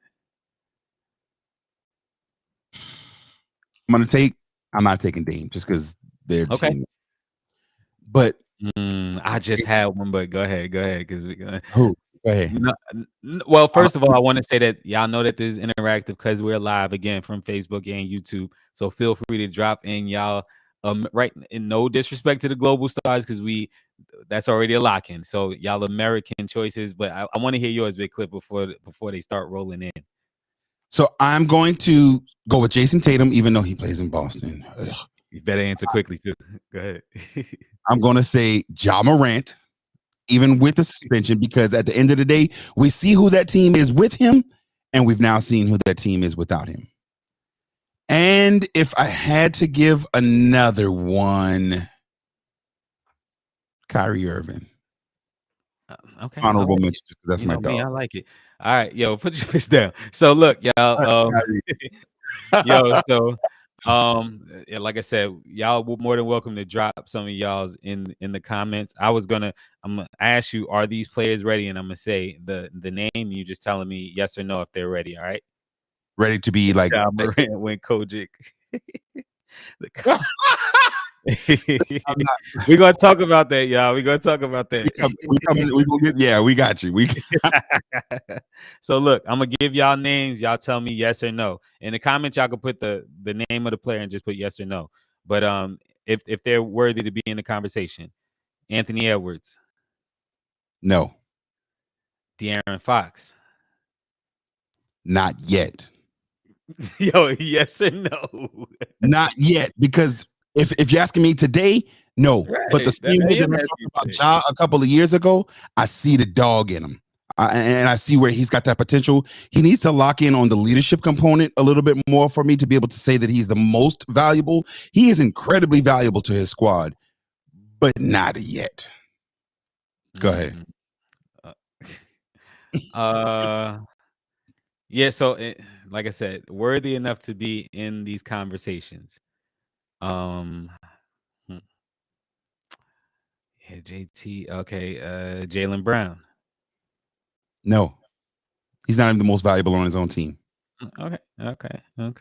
I'm not taking Dame just because they're okay. Team. But I just had one, but go ahead, because we're gonna. Go ahead. Well, first of all, I want to say that y'all know that this is interactive because we're live again from Facebook and YouTube. So feel free to drop in y'all. Right, and no disrespect to the global stars because that's already a lock in. So y'all American choices, but I want to hear yours, Big Clip, before they start rolling in. So I'm going to go with Jason Tatum, even though he plays in Boston. Ugh. You better answer quickly too. Go ahead. I'm going to say Ja Morant, even with the suspension, because at the end of the day, we see who that team is with him, and we've now seen who that team is without him. And if I had to give another one, Kyrie Irving. Okay. Honorable mention, because that's my dog. I like it. All right, yo, put your fist down. So look, y'all. Like I said, y'all were more than welcome to drop some of y'all's in the comments. I'm gonna ask you, are these players ready? And I'm gonna say the name. You just telling me yes or no if they're ready. All right. Ready to be like Morant when Kojic. We're gonna talk about that, y'all. We're gonna talk about that. We got you. So look, I'm gonna give y'all names. Y'all tell me yes or no. In the comments, y'all can put the name of the player and just put yes or no. But if they're worthy to be in the conversation, Anthony Edwards. No. De'Aaron Fox. Not yet. Yo, yes or no? Not yet, because if you're asking me today, no. Right. But the same way that I talked about Ja a couple of years ago, I see the dog in him. And I see where he's got that potential. He needs to lock in on the leadership component a little bit more for me to be able to say that he's the most valuable. He is incredibly valuable to his squad, but not yet. Go ahead. Yeah, so like I said, worthy enough to be in these conversations. Yeah, JT. Okay, Jaylen Brown. No, he's not even the most valuable on his own team. Okay. Now,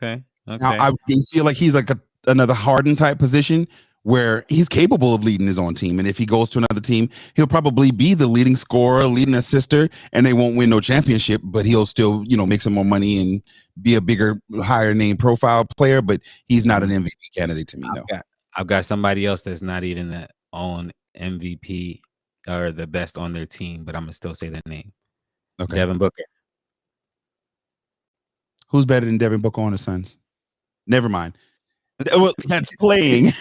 I feel like he's like another Harden type position where he's capable of leading his own team. And if he goes to another team, he'll probably be the leading scorer, leading assister, and they won't win no championship, but he'll still, make some more money and be a bigger, higher name profile player. But he's not an MVP candidate to me. No, I've got somebody else that's not even that on MVP or the best on their team, but I'm gonna still say their name. Okay. Devin Booker. Who's better than Devin Booker on the Suns? Never mind. Well, that's playing.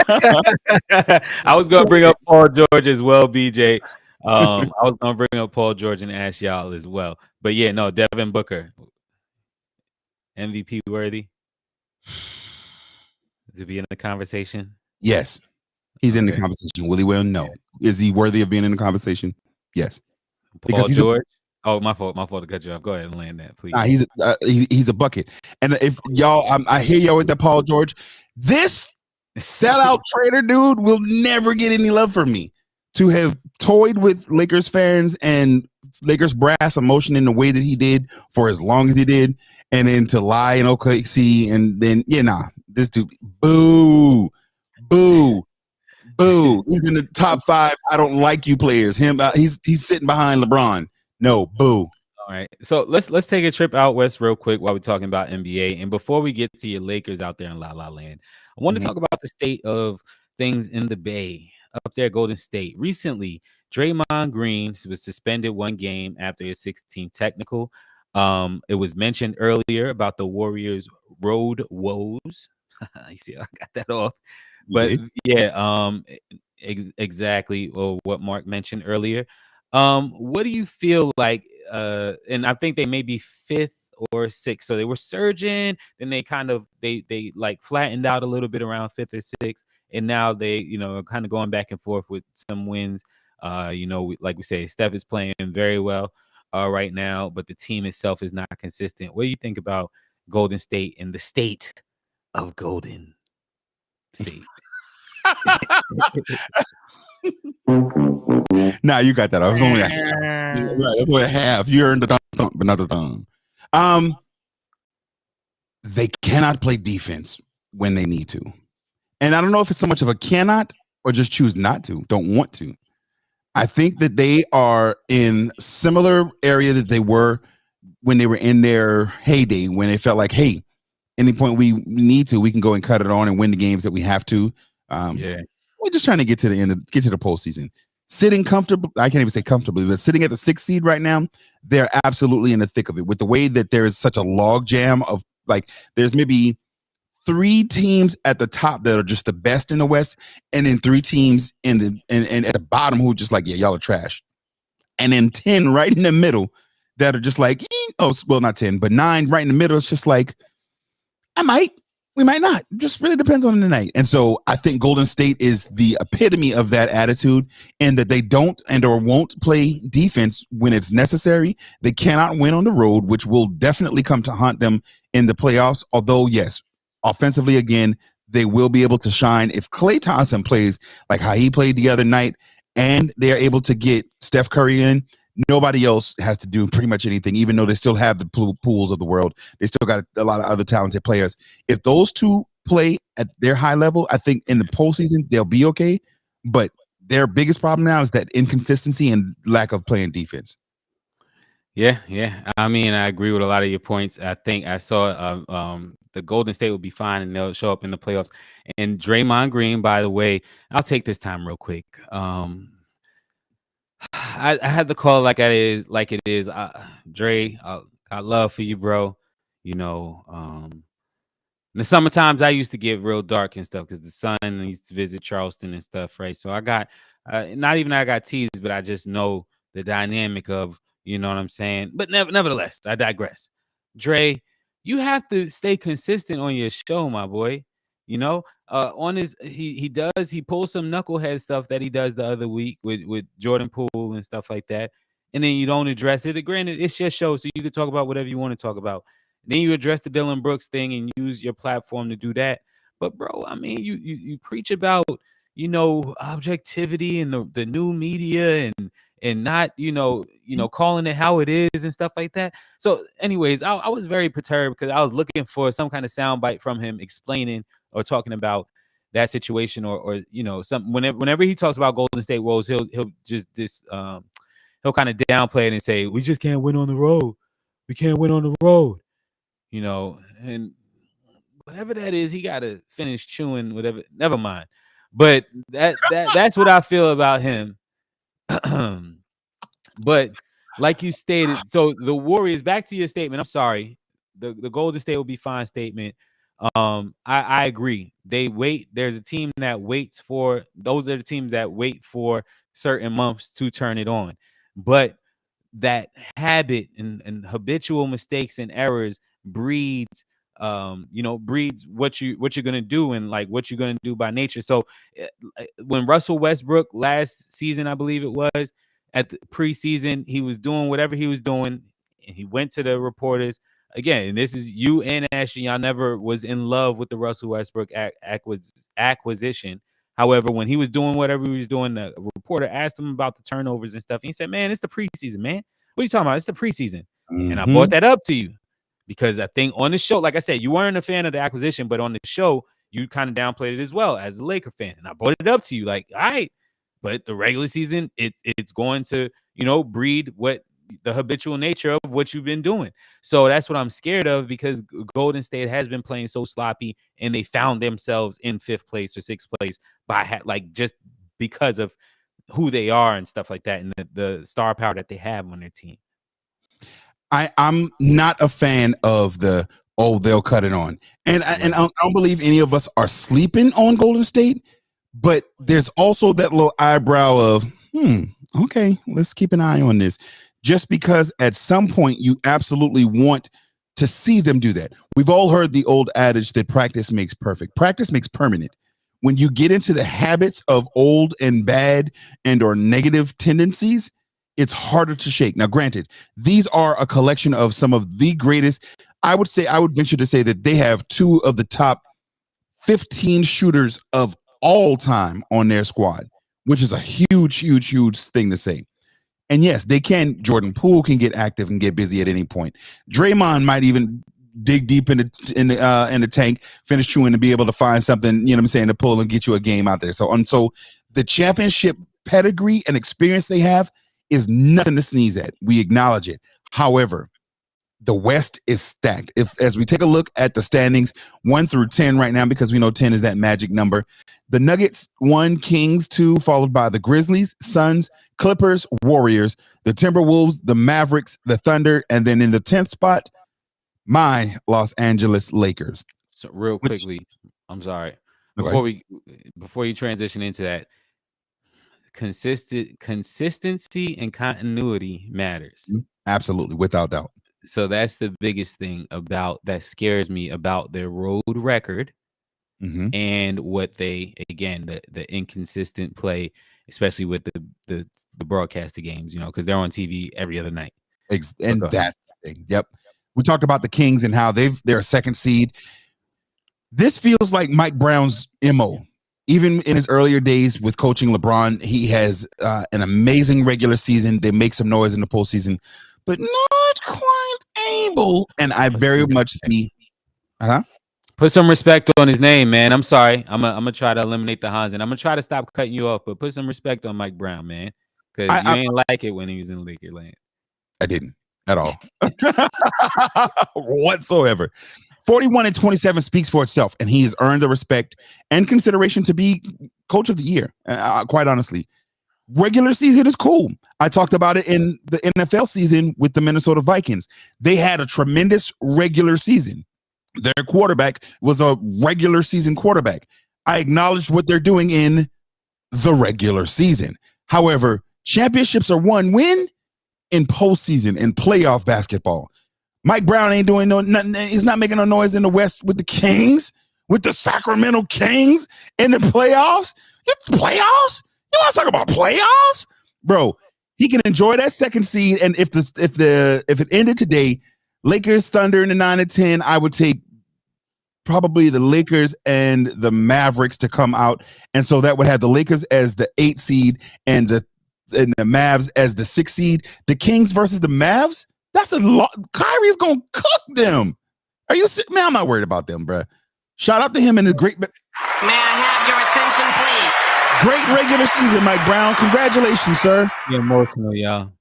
I was going to bring up Paul George as well, BJ. I was going to bring up Paul George and ask y'all as well. But yeah, no, Devin Booker. MVP worthy? To be in the conversation? Yes. He's in the conversation. Will he win? No. Is he worthy of being in the conversation? Yes. Paul George? Oh, my fault to cut you off. Go ahead and land that, please. Nah, he's a bucket. And if y'all, I hear y'all with that Paul George. This sellout trader dude will never get any love from me. to have toyed with Lakers fans and Lakers brass emotion in the way that he did for as long as he did, and then to lie in OKC, and then this dude, boo, boo, boo. He's in the top 5. I don't like you players. Him, he's sitting behind LeBron. No, boo. All right, so let's take a trip out west real quick while we're talking about NBA. And before we get to your Lakers out there in La La Land, I want to talk about the state of things in the Bay up there, Golden State. Recently, Draymond Green was suspended 1 game after his 16th technical. It was mentioned earlier about the Warriors' road woes. You see, I got that off. But exactly what Mark mentioned earlier. What do you feel like? And I think they may be 5th or 6th. So they were surging, then they kind of they like flattened out a little bit around 5th or 6th, and now they are kind of going back and forth with some wins. Like we say, Steph is playing very well right now, but the team itself is not consistent. What do you think about Golden State and the state of Golden State? Nah, you got that. I was only a half. Right, that's only a half. You earned the thump, but not the thumb. They cannot play defense when they need to. And I don't know if it's so much of a cannot or just choose not to, don't want to. I think that they are in similar area that they were when they were in their heyday, when they felt like, hey, any point we need to, we can go and cut it on and win the games that we have to. We're just trying to get to the end, get to the postseason. Sitting comfortable, I can't even say comfortably, but sitting at the 6th seed right now, they're absolutely in the thick of it. With the way that there is such a log jam of, like, there's maybe 3 teams at the top that are just the best in the West, and then 3 teams in the and at the bottom who are just like, yeah, y'all are trash. And then 10 right in the middle that are just like, not 10, but 9 right in the middle. It's just like, we might not. It just really depends on the night. And so I think Golden State is the epitome of that attitude, and that they don't and or won't play defense when it's necessary. They cannot win on the road, which will definitely come to haunt them in the playoffs. Although, yes, offensively, again, they will be able to shine if Klay Thompson plays like how he played the other night, and they're able to get Steph Curry in. Nobody else has to do pretty much anything, even though they still have the pools of the world. They still got a lot of other talented players. If those two play at their high level, I think in the postseason, they'll be okay. But their biggest problem now is that inconsistency and lack of playing defense. Yeah. I mean, I agree with a lot of your points. I think I saw the Golden State will be fine and they'll show up in the playoffs. And Draymond Green, by the way, I'll take this time real quick. I had to call it like it is. Dre, I love for you, bro. In the summer times, I used to get real dark and stuff because the sun used to visit Charleston and stuff, right? So I got not even I got teased, but I just know the dynamic of, you know what I'm saying? But nevertheless, I digress. Dre, you have to stay consistent on your show, my boy. On his he pulls some knucklehead stuff that he does the other week with Jordan Poole and stuff like that, and then you don't address it. Granted, it's your show, so you can talk about whatever you want to talk about. Then you address the Dylan Brooks thing and use your platform to do that. But bro, I mean, you preach about objectivity and the new media and not calling it how it is and stuff like that. So anyways, I was very perturbed because I was looking for some kind of soundbite from him explaining or talking about that situation or some whenever he talks about Golden State woes, he'll just he'll kind of downplay it and say we just can't win on the road. We can't win on the road. And whatever that is, he got to finish chewing whatever. Never mind. But that's what I feel about him. But like you stated, so the Warriors, back to your statement. I'm sorry. The Golden State will be fine statement. I agree. They wait. There's a team that waits for, those are the teams that wait for certain months to turn it on. But that habit and habitual mistakes and errors breeds what you're gonna do and like what you're gonna do by nature. So when Russell Westbrook last season, I believe it was, at the preseason, he was doing whatever he was doing, and he went to the reporters again. And this is you and Ashton. Y'all never was in love with the Russell Westbrook acquisition. However, when he was doing whatever he was doing, the reporter asked him about the turnovers and stuff. And he said, man, it's the preseason, man. What are you talking about? It's the preseason. And I brought that up to you because I think on the show, like I said, you weren't a fan of the acquisition, but on the show, you kind of downplayed it as well as a Laker fan. And I brought it up to you like, all right, but the regular season, it's going to, breed what the habitual nature of what you've been doing. So that's what I'm scared of because Golden State has been playing so sloppy and they found themselves in 5th place or 6th place by just because of who they are and stuff like that and the star power that they have on their team. I'm not a fan of they'll cut it on. And I don't believe any of us are sleeping on Golden State, but there's also that little eyebrow of, okay, let's keep an eye on this. Just because at some point you absolutely want to see them do that. We've all heard the old adage that practice makes perfect. Practice makes permanent. When you get into the habits of old and bad and or negative tendencies, it's harder to shake. Now, granted, these are a collection of some of the greatest. I would venture to say that they have 2 of the top 15 shooters of all time on their squad, which is a huge, huge, huge thing to say. And yes, they can. Jordan Poole can get active and get busy at any point. Draymond might even dig deep in the tank, finish chewing, and be able to find something, to pull and get you a game out there. So the championship pedigree and experience they have is nothing to sneeze at. We acknowledge it. However, the West is stacked. As we take a look at the standings, 1 through 10 right now, because we know 10 is that magic number. The Nuggets 1, Kings 2, followed by the Grizzlies, Suns, Clippers, Warriors, the Timberwolves, the Mavericks, the Thunder, and then in the 10th spot, my Los Angeles Lakers. So real quickly, I'm sorry. Before you transition into that, consistency and continuity matters. Absolutely, without doubt. So that's the biggest thing that scares me about their road record and what they, again, the inconsistent play, especially with the broadcasted games, because they're on TV every other night. And that's the thing. Yep. We talked about the Kings and how they're a 2nd seed. This feels like Mike Brown's MO. Even in his earlier days with coaching LeBron, he has an amazing regular season. They make some noise in the postseason, but not quite able. And I very much see. Put some respect on his name, man. I'm sorry. I'm gonna try to eliminate the Hans, and I'm gonna try to stop cutting you off. But put some respect on Mike Brown, man, because you ain't like it when he was in Lakerland. I didn't at all, whatsoever. 41-27 speaks for itself, and he has earned the respect and consideration to be coach of the year. Quite honestly, regular season is cool. I talked about it in the NFL season with the Minnesota Vikings. They had a tremendous regular season. Their quarterback was a regular season quarterback. I acknowledge what they're doing in the regular season. However, championships are won when? In postseason, in playoff basketball. Mike Brown ain't doing nothing. He's not making no noise in the West with the Kings, with the Sacramento Kings in the playoffs. It's playoffs? You want to talk about playoffs? Bro, he can enjoy that 2nd seed. And if it ended today, Lakers, Thunder in the 9 and 10, I would take probably the Lakers and the Mavericks to come out. And so that would have the Lakers as the 8 seed and the Mavs as the 6 seed. The Kings versus the Mavs, that's a lot. Kyrie's going to cook them. Are you sick? Man, I'm not worried about them, bro. Shout out to him in the great. May I have your attention, please? Great regular season, Mike Brown. Congratulations, sir. You're emotional, y'all.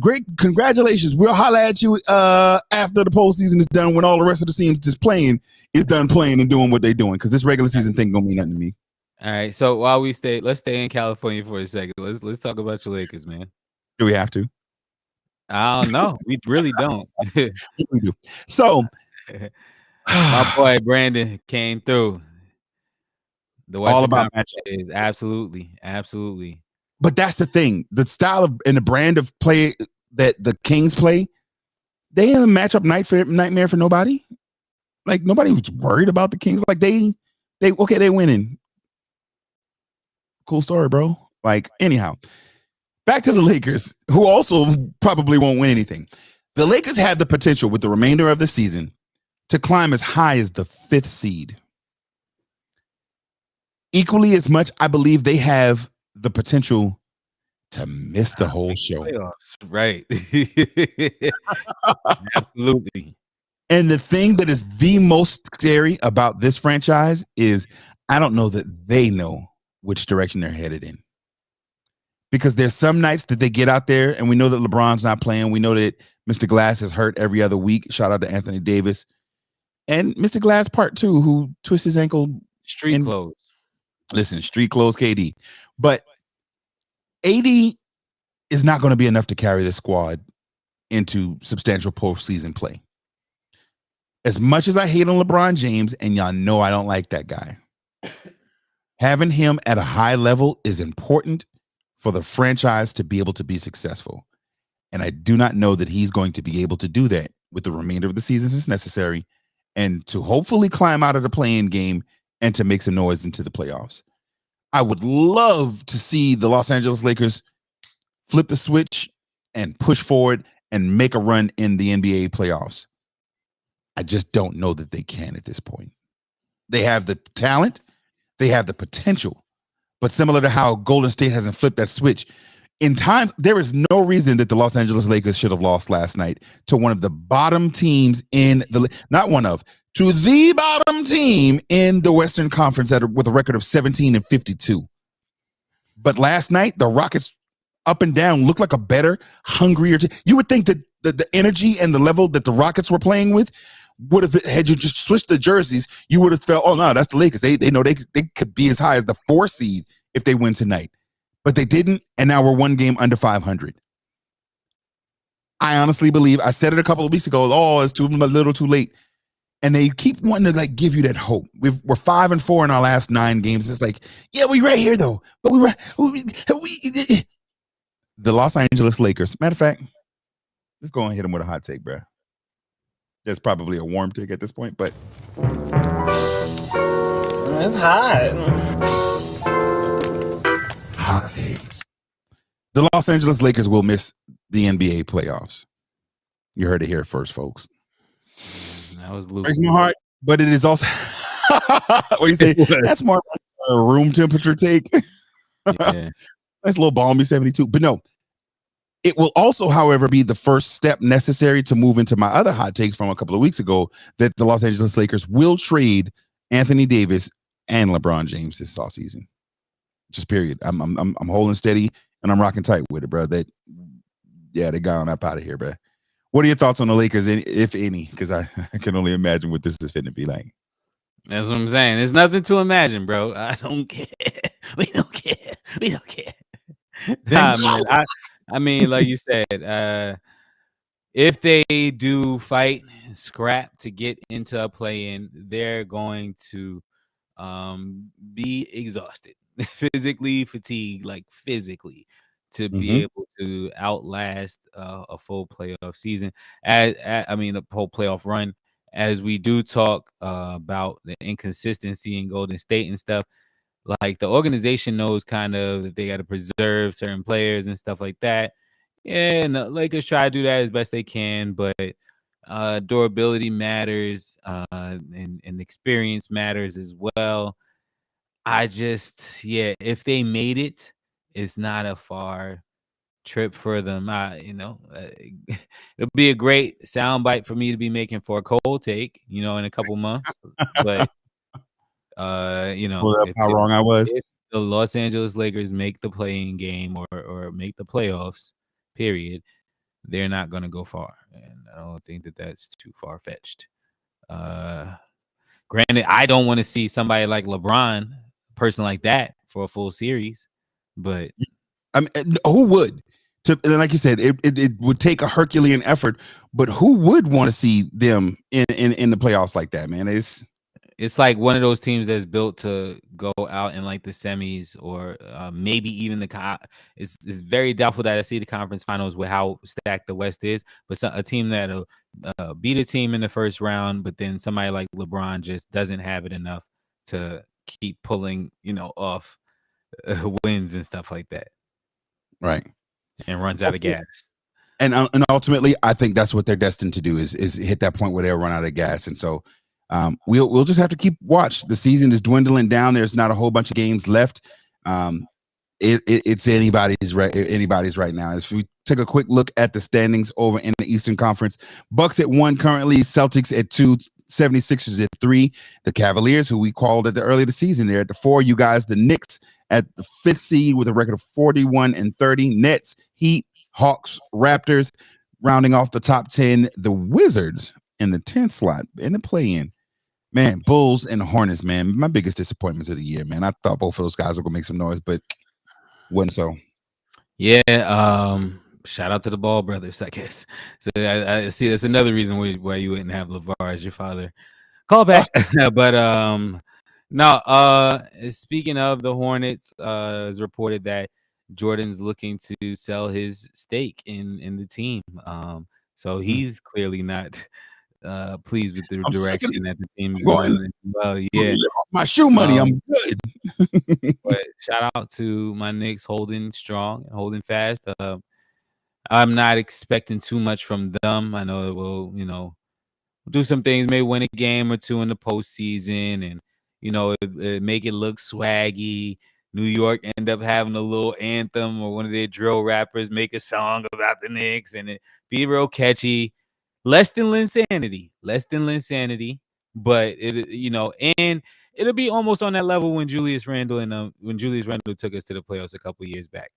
Great, congratulations. We'll holler at you after the postseason is done, when all the rest of the teams just playing is done playing and doing what they're doing, because this regular season thing gonna mean nothing to me. All right, so while let's stay in California for a second. Let's talk about your Lakers, man. Do we have to? I don't know. We really don't. We do. So my boy Brandon came through. The Western all about matchup is absolutely. But that's the thing. The style of and the brand of play that the Kings play, they ain't a matchup nightmare for nobody. Like, nobody was worried about the Kings. Like, they winning. Cool story, bro. Like, anyhow, back to the Lakers, who also probably won't win anything. The Lakers have the potential with the remainder of the season to climb as high as the 5th seed. equally as much, I believe they have the potential to miss the whole show. Playoffs, right? Absolutely. And the thing that is the most scary about this franchise is I don't know that they know which direction they're headed in. Because there's some nights that they get out there and we know that LeBron's not playing. We know that Mr. Glass is hurt every other week. Shout out to Anthony Davis. And Mr. Glass part 2, who twists his ankle. Street clothes. Listen, street clothes KD. But AD is not going to be enough to carry the squad into substantial postseason play. As much as I hate on LeBron James, and y'all know I don't like that guy, having him at a high level is important for the franchise to be able to be successful. And I do not know that he's going to be able to do that with the remainder of the season as necessary and to hopefully climb out of the play-in game and to make some noise into the playoffs. I would love to see the Los Angeles Lakers flip the switch and push forward and make a run in the NBA playoffs. I just don't know that they can at this point. They have the talent, they have the potential, but similar to how Golden State hasn't flipped that switch, in times there is no reason that the Los Angeles Lakers should have lost last night to one of the bottom teams in the to the bottom team in the Western Conference with a record of 17-52. But last night the Rockets up and down looked like a better, hungrier team. You would think that the energy and the level that the Rockets were playing with would have, had you just switched the jerseys, you would have felt, oh no, that's the Lakers. They know they could be as high as the 4 seed if they win tonight. But they didn't, and now we're 1 game under 500. I honestly believe, I said it a couple of weeks ago, oh, it's a little too late. And they keep wanting to like give you that hope. We're 5-4 in our last 9 games. It's like, yeah, we right here though. But the Los Angeles Lakers. Matter of fact, let's go and hit them with a hot take, bro. That's probably a warm take at this point, but it's hot. Hot takes. The Los Angeles Lakers will miss the NBA playoffs. You heard it here first, folks. That was Luke. Breaks my heart, but it is also what do you say? That's more like a room temperature take. Yeah. Nice little balmy 72. But no, it will also, however, be the first step necessary to move into my other hot takes from a couple of weeks ago that the Los Angeles Lakers will trade Anthony Davis and LeBron James this offseason. Just period. I'm holding steady and I'm rocking tight with it, bro. They got on up out of here, bro. What are your thoughts on the Lakers, if any? Because I can only imagine what this is fitting to be like. That's what I'm saying. There's nothing to imagine, bro. I don't care. We don't care. We don't care. Nah, man. I mean, like you said, if they do fight and scrap to get into a play-in, they're going to be exhausted, physically fatigued, like physically, to be able to outlast a full playoff season. A whole playoff run. As we do talk about the inconsistency in Golden State and stuff, like the organization knows kind of that they got to preserve certain players and stuff like that. Yeah, and the Lakers try to do that as best they can, but durability matters and experience matters as well. If they made it, it's not a far trip for them. It'll be a great soundbite for me to be making for a cold take, in a couple months. But how wrong I was. If the Los Angeles Lakers make the playing game or make the playoffs, period, they're not going to go far, and I don't think that that's too far fetched. Granted, I don't want to see somebody like LeBron, a person like that, for a full series, but I mean, who would? Like you said, it would take a Herculean effort, but who would want to see them in the playoffs like that, man? It's like one of those teams that's built to go out in like the semis or maybe even it's very doubtful that I see the conference finals with how stacked the West is, but a team that'll beat a team in the first round, but then somebody like LeBron just doesn't have it enough to keep pulling, off wins and stuff like that. Right. And runs out of gas. And ultimately, I think that's what they're destined to do is hit that point where they'll run out of gas. And so We'll just have to keep watch. The season is dwindling down. There's not a whole bunch of games left. It's anybody's right now. If we take a quick look at the standings over in the Eastern Conference, Bucks at 1 currently, Celtics at 2, 76ers at 3, the Cavaliers, who we called at the early of the season, they're at the 4. You guys, the Knicks at the 5th seed with a record of 41-30. Nets, Heat, Hawks, Raptors, rounding off the top 10. The Wizards in the 10th slot in the play-in. Man, Bulls and Hornets, man, my biggest disappointments of the year, man. I thought both of those guys were gonna make some noise, but wasn't so. Yeah, shout out to the Ball brothers, I guess. So I see that's another reason why you wouldn't have LeVar as your father. Call back. But no, speaking of the Hornets, it's reported that Jordan's looking to sell his stake in the team. So he's clearly not pleased with the direction that the team is going as well. Yeah, my shoe money, I'm good. But shout out to my Knicks holding strong, holding fast. I'm not expecting too much from them. I know it will, do some things, maybe win a game or two in the postseason, and it make it look swaggy. New York end up having a little anthem, or one of their drill rappers make a song about the Knicks, and it be real catchy. Less than Linsanity, but and it'll be almost on that level when Julius Randle took us to the playoffs a couple years back.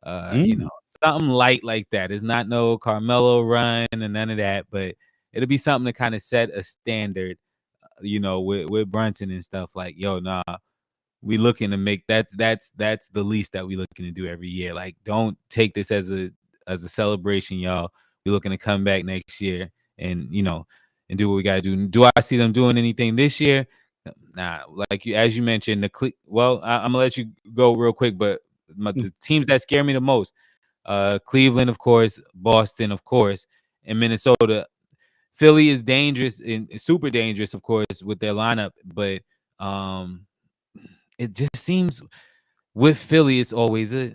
Something light like that. It's not no Carmelo run and none of that, but it'll be something to kind of set a standard, with Brunson and stuff. Like, we looking to make that's the least that we looking to do every year. Like, don't take this as a celebration, y'all. We're looking to come back next year and and do what we gotta do. Do I see them doing anything this year? Nah, like as you mentioned, I'm gonna let you go real quick, but the teams that scare me the most, Cleveland, of course, Boston, of course, and Minnesota. Philly is dangerous and super dangerous, of course, with their lineup, but it just seems with Philly, it's always a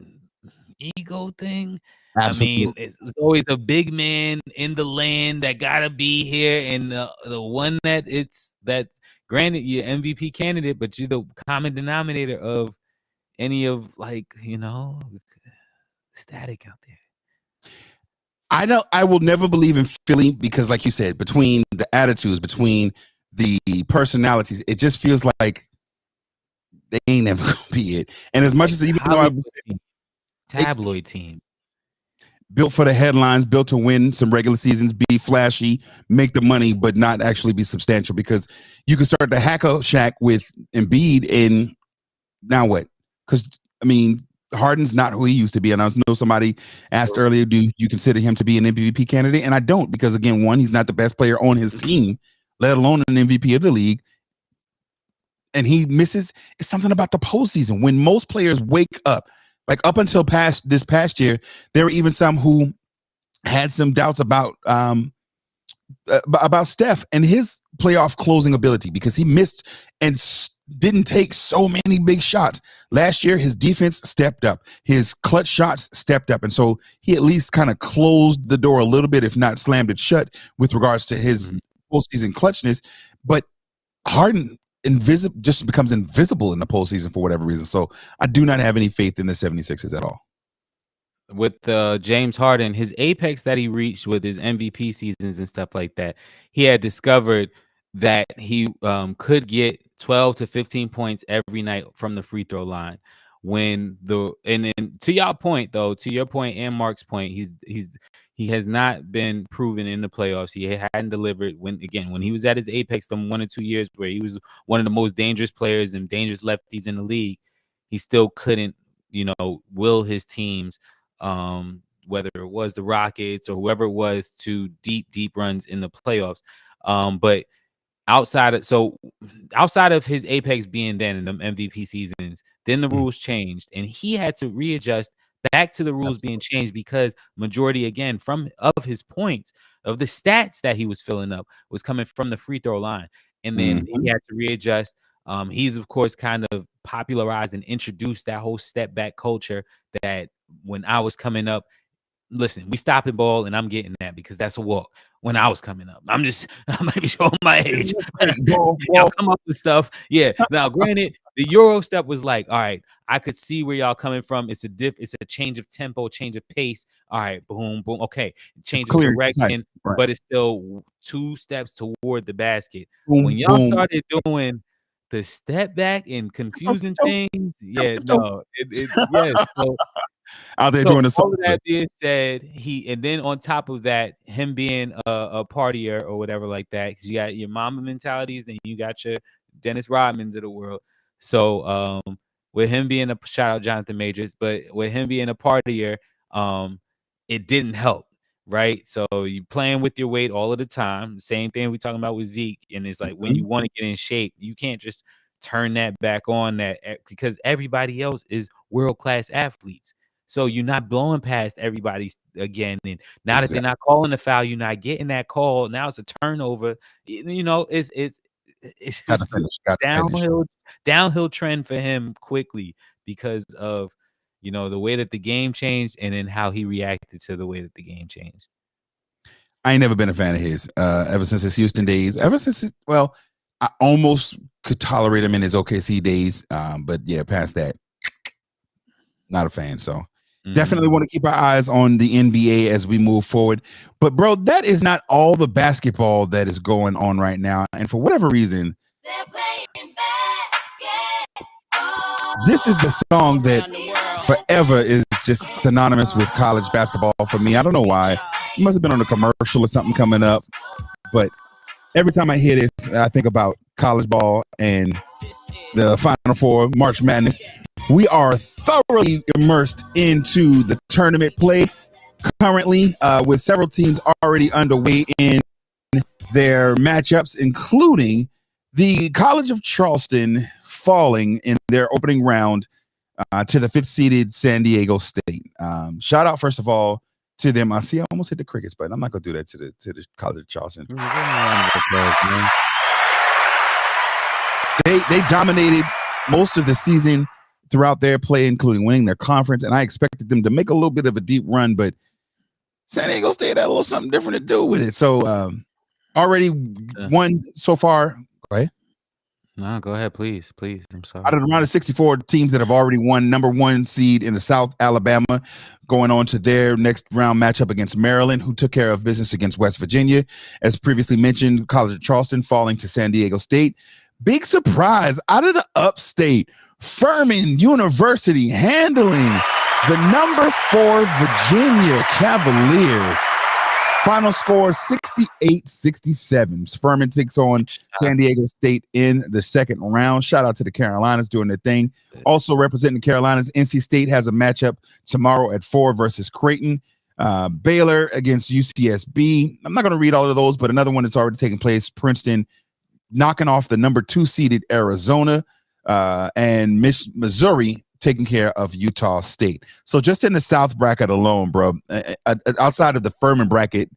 ego thing. Absolutely. I mean, it's always a big man in the land that gotta be here, and the one that granted you're MVP candidate, but you're the common denominator of any of static out there. I will never believe in Philly because, like you said, between the attitudes, between the personalities, it just feels like they ain't never gonna be it. And as much as even though tabloid team. Built for the headlines, built to win some regular seasons, be flashy, make the money, but not actually be substantial. Because you can start the hacker shack with Embiid, and now what? Because Harden's not who he used to be. And I know somebody asked earlier, do you consider him to be an MVP candidate? And I don't, because again, one, he's not the best player on his team, let alone an MVP of the league. And he misses. It's something about the postseason when most players wake up. Like up until this past year, there were even some who had some doubts about Steph and his playoff closing ability because he missed and didn't take so many big shots. Last year, his defense stepped up. His clutch shots stepped up. And so he at least kind of closed the door a little bit, if not slammed it shut, with regards to his postseason clutchness. But Harden just becomes invisible in the postseason for whatever reason. So I do not have any faith in the 76ers at all. With James Harden, his apex that he reached with his MVP seasons and stuff like that, he had discovered that he could get 12 to 15 points every night from the free throw line. And to your point and Mark's point, he has not been proven in the playoffs. He hadn't delivered when he was at his apex, them 1 or 2 years where he was one of the most dangerous players and dangerous lefties in the league. He still couldn't, will his teams, whether it was the Rockets or whoever it was, to deep runs in the playoffs. But outside of his apex being then in the MVP seasons, then the rules changed and he had to readjust back to the rules being changed because majority again of his points, of the stats that he was filling up, was coming from the free throw line. And then he had to readjust. He's of course kind of popularized and introduced that whole step back culture that when I was coming up, listen, we stop and ball, and I'm getting that because that's a walk. When I was coming up, I might be showing my age. Y'all come up with stuff. Yeah. Now, granted, the Euro step was like, all right, I could see where y'all coming from. It's a change of tempo, change of pace. All right, boom, boom. Okay, change of direction, right. but it's still 2 steps toward the basket. Boom, When y'all boom. started doing the step back and confusing things, yeah, no, yes. So out there doing the all of salsa. that being said, and then on top of that, him being a partier or whatever like that, because you got your mama mentalities, then you got your Dennis Rodmans of the world. So with him being a shout out Jonathan Majors, but with him being a partier, it didn't help, right? So you playing with your weight all of the time. Same thing we talking about with Zeke, and it's like when you want to get in shape, you can't just turn that back on because everybody else is world class athletes. So you're not blowing past everybody again. And now that they're not calling the foul, you're not getting that call. Now it's a turnover. You know, it's downhill trend for him quickly because of, you know, the way that the game changed and then how he reacted to the way that the game changed. I ain't never been a fan of his ever since his Houston days. I almost could tolerate him in his OKC days. But yeah, past that, not a fan. So definitely want to keep our eyes on the NBA as we move forward. But bro, that is not all the basketball that is going on right now. And for whatever reason, they're playing basketball. This is the song that forever is just synonymous with college basketball for me. I don't know why. It must have been on a commercial or something coming up. But every time I hear this, I think about college ball and the Final Four, March Madness. We are thoroughly immersed into the tournament play currently, with several teams already underway in their matchups, including the College of Charleston falling in their opening round to the 5th-seeded San Diego State. Shout out, first of all, to them. I see I almost hit the crickets, but I'm not going to do that to the College of Charleston. They dominated most of the season throughout their play, including winning their conference, and I expected them to make a little bit of a deep run, but San Diego State had a little something different to do with it. So already won so far. Go ahead. No, go ahead, please. I'm sorry. Out of the round of 64 teams that have already won, number 1 seed in the South, Alabama, going on to their next round matchup against Maryland, who took care of business against West Virginia. As previously mentioned, College of Charleston falling to San Diego State. Big surprise out of the upstate. Furman University handling the number 4 Virginia Cavaliers. Final score 68-67. Furman takes on San Diego State in the second round. Shout out to the Carolinas doing their thing. Also representing the Carolinas, NC State has a matchup tomorrow at 4 versus Creighton. Baylor against UCSB. I'm not going to read all of those, but another one that's already taking place, Princeton knocking off the number 2 seeded Arizona. And Missouri taking care of Utah State. So just in the South bracket alone, bro, outside of the Furman bracket,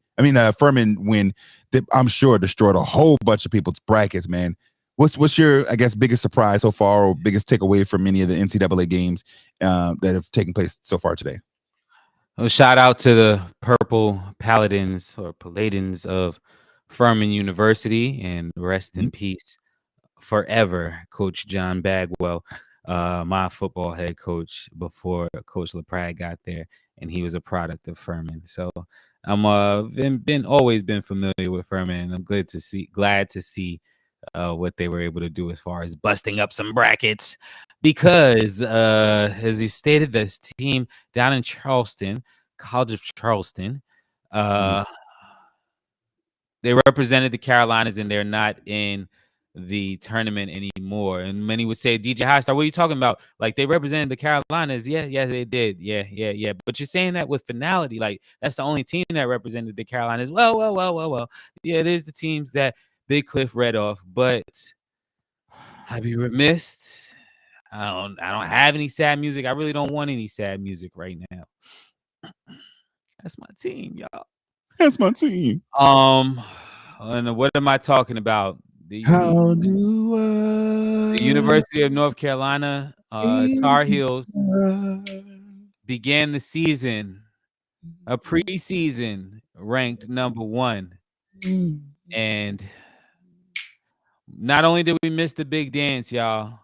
Furman win, that I'm sure destroyed a whole bunch of people's brackets, man. What's your, I guess, biggest surprise so far, or biggest takeaway from any of the NCAA games that have taken place so far today? Well, shout out to the Purple Paladins or Paladins of Furman University, and rest in peace forever, Coach John Bagwell, my football head coach before Coach LaPrade got there, and he was a product of Furman. So I'm always been familiar with Furman, and I'm glad to see what they were able to do as far as busting up some brackets, because as you stated, this team down in Charleston, College of Charleston, they represented the Carolinas, and they're not in the tournament anymore. And many would say, DJ Highstar, what are you talking about? Like, they represented the Carolinas. Yeah, they did. Yeah. But you're saying that with finality, like that's the only team that represented the Carolinas. Well. Yeah, it is the teams that Big Cliff read off, but I'd be remiss. I don't have any sad music. I really don't want any sad music right now. That's my team, y'all. That's my team. And what am I talking about? The University of North Carolina Tar Heels began the season a preseason ranked number 1. And not only did we miss the big dance, y'all,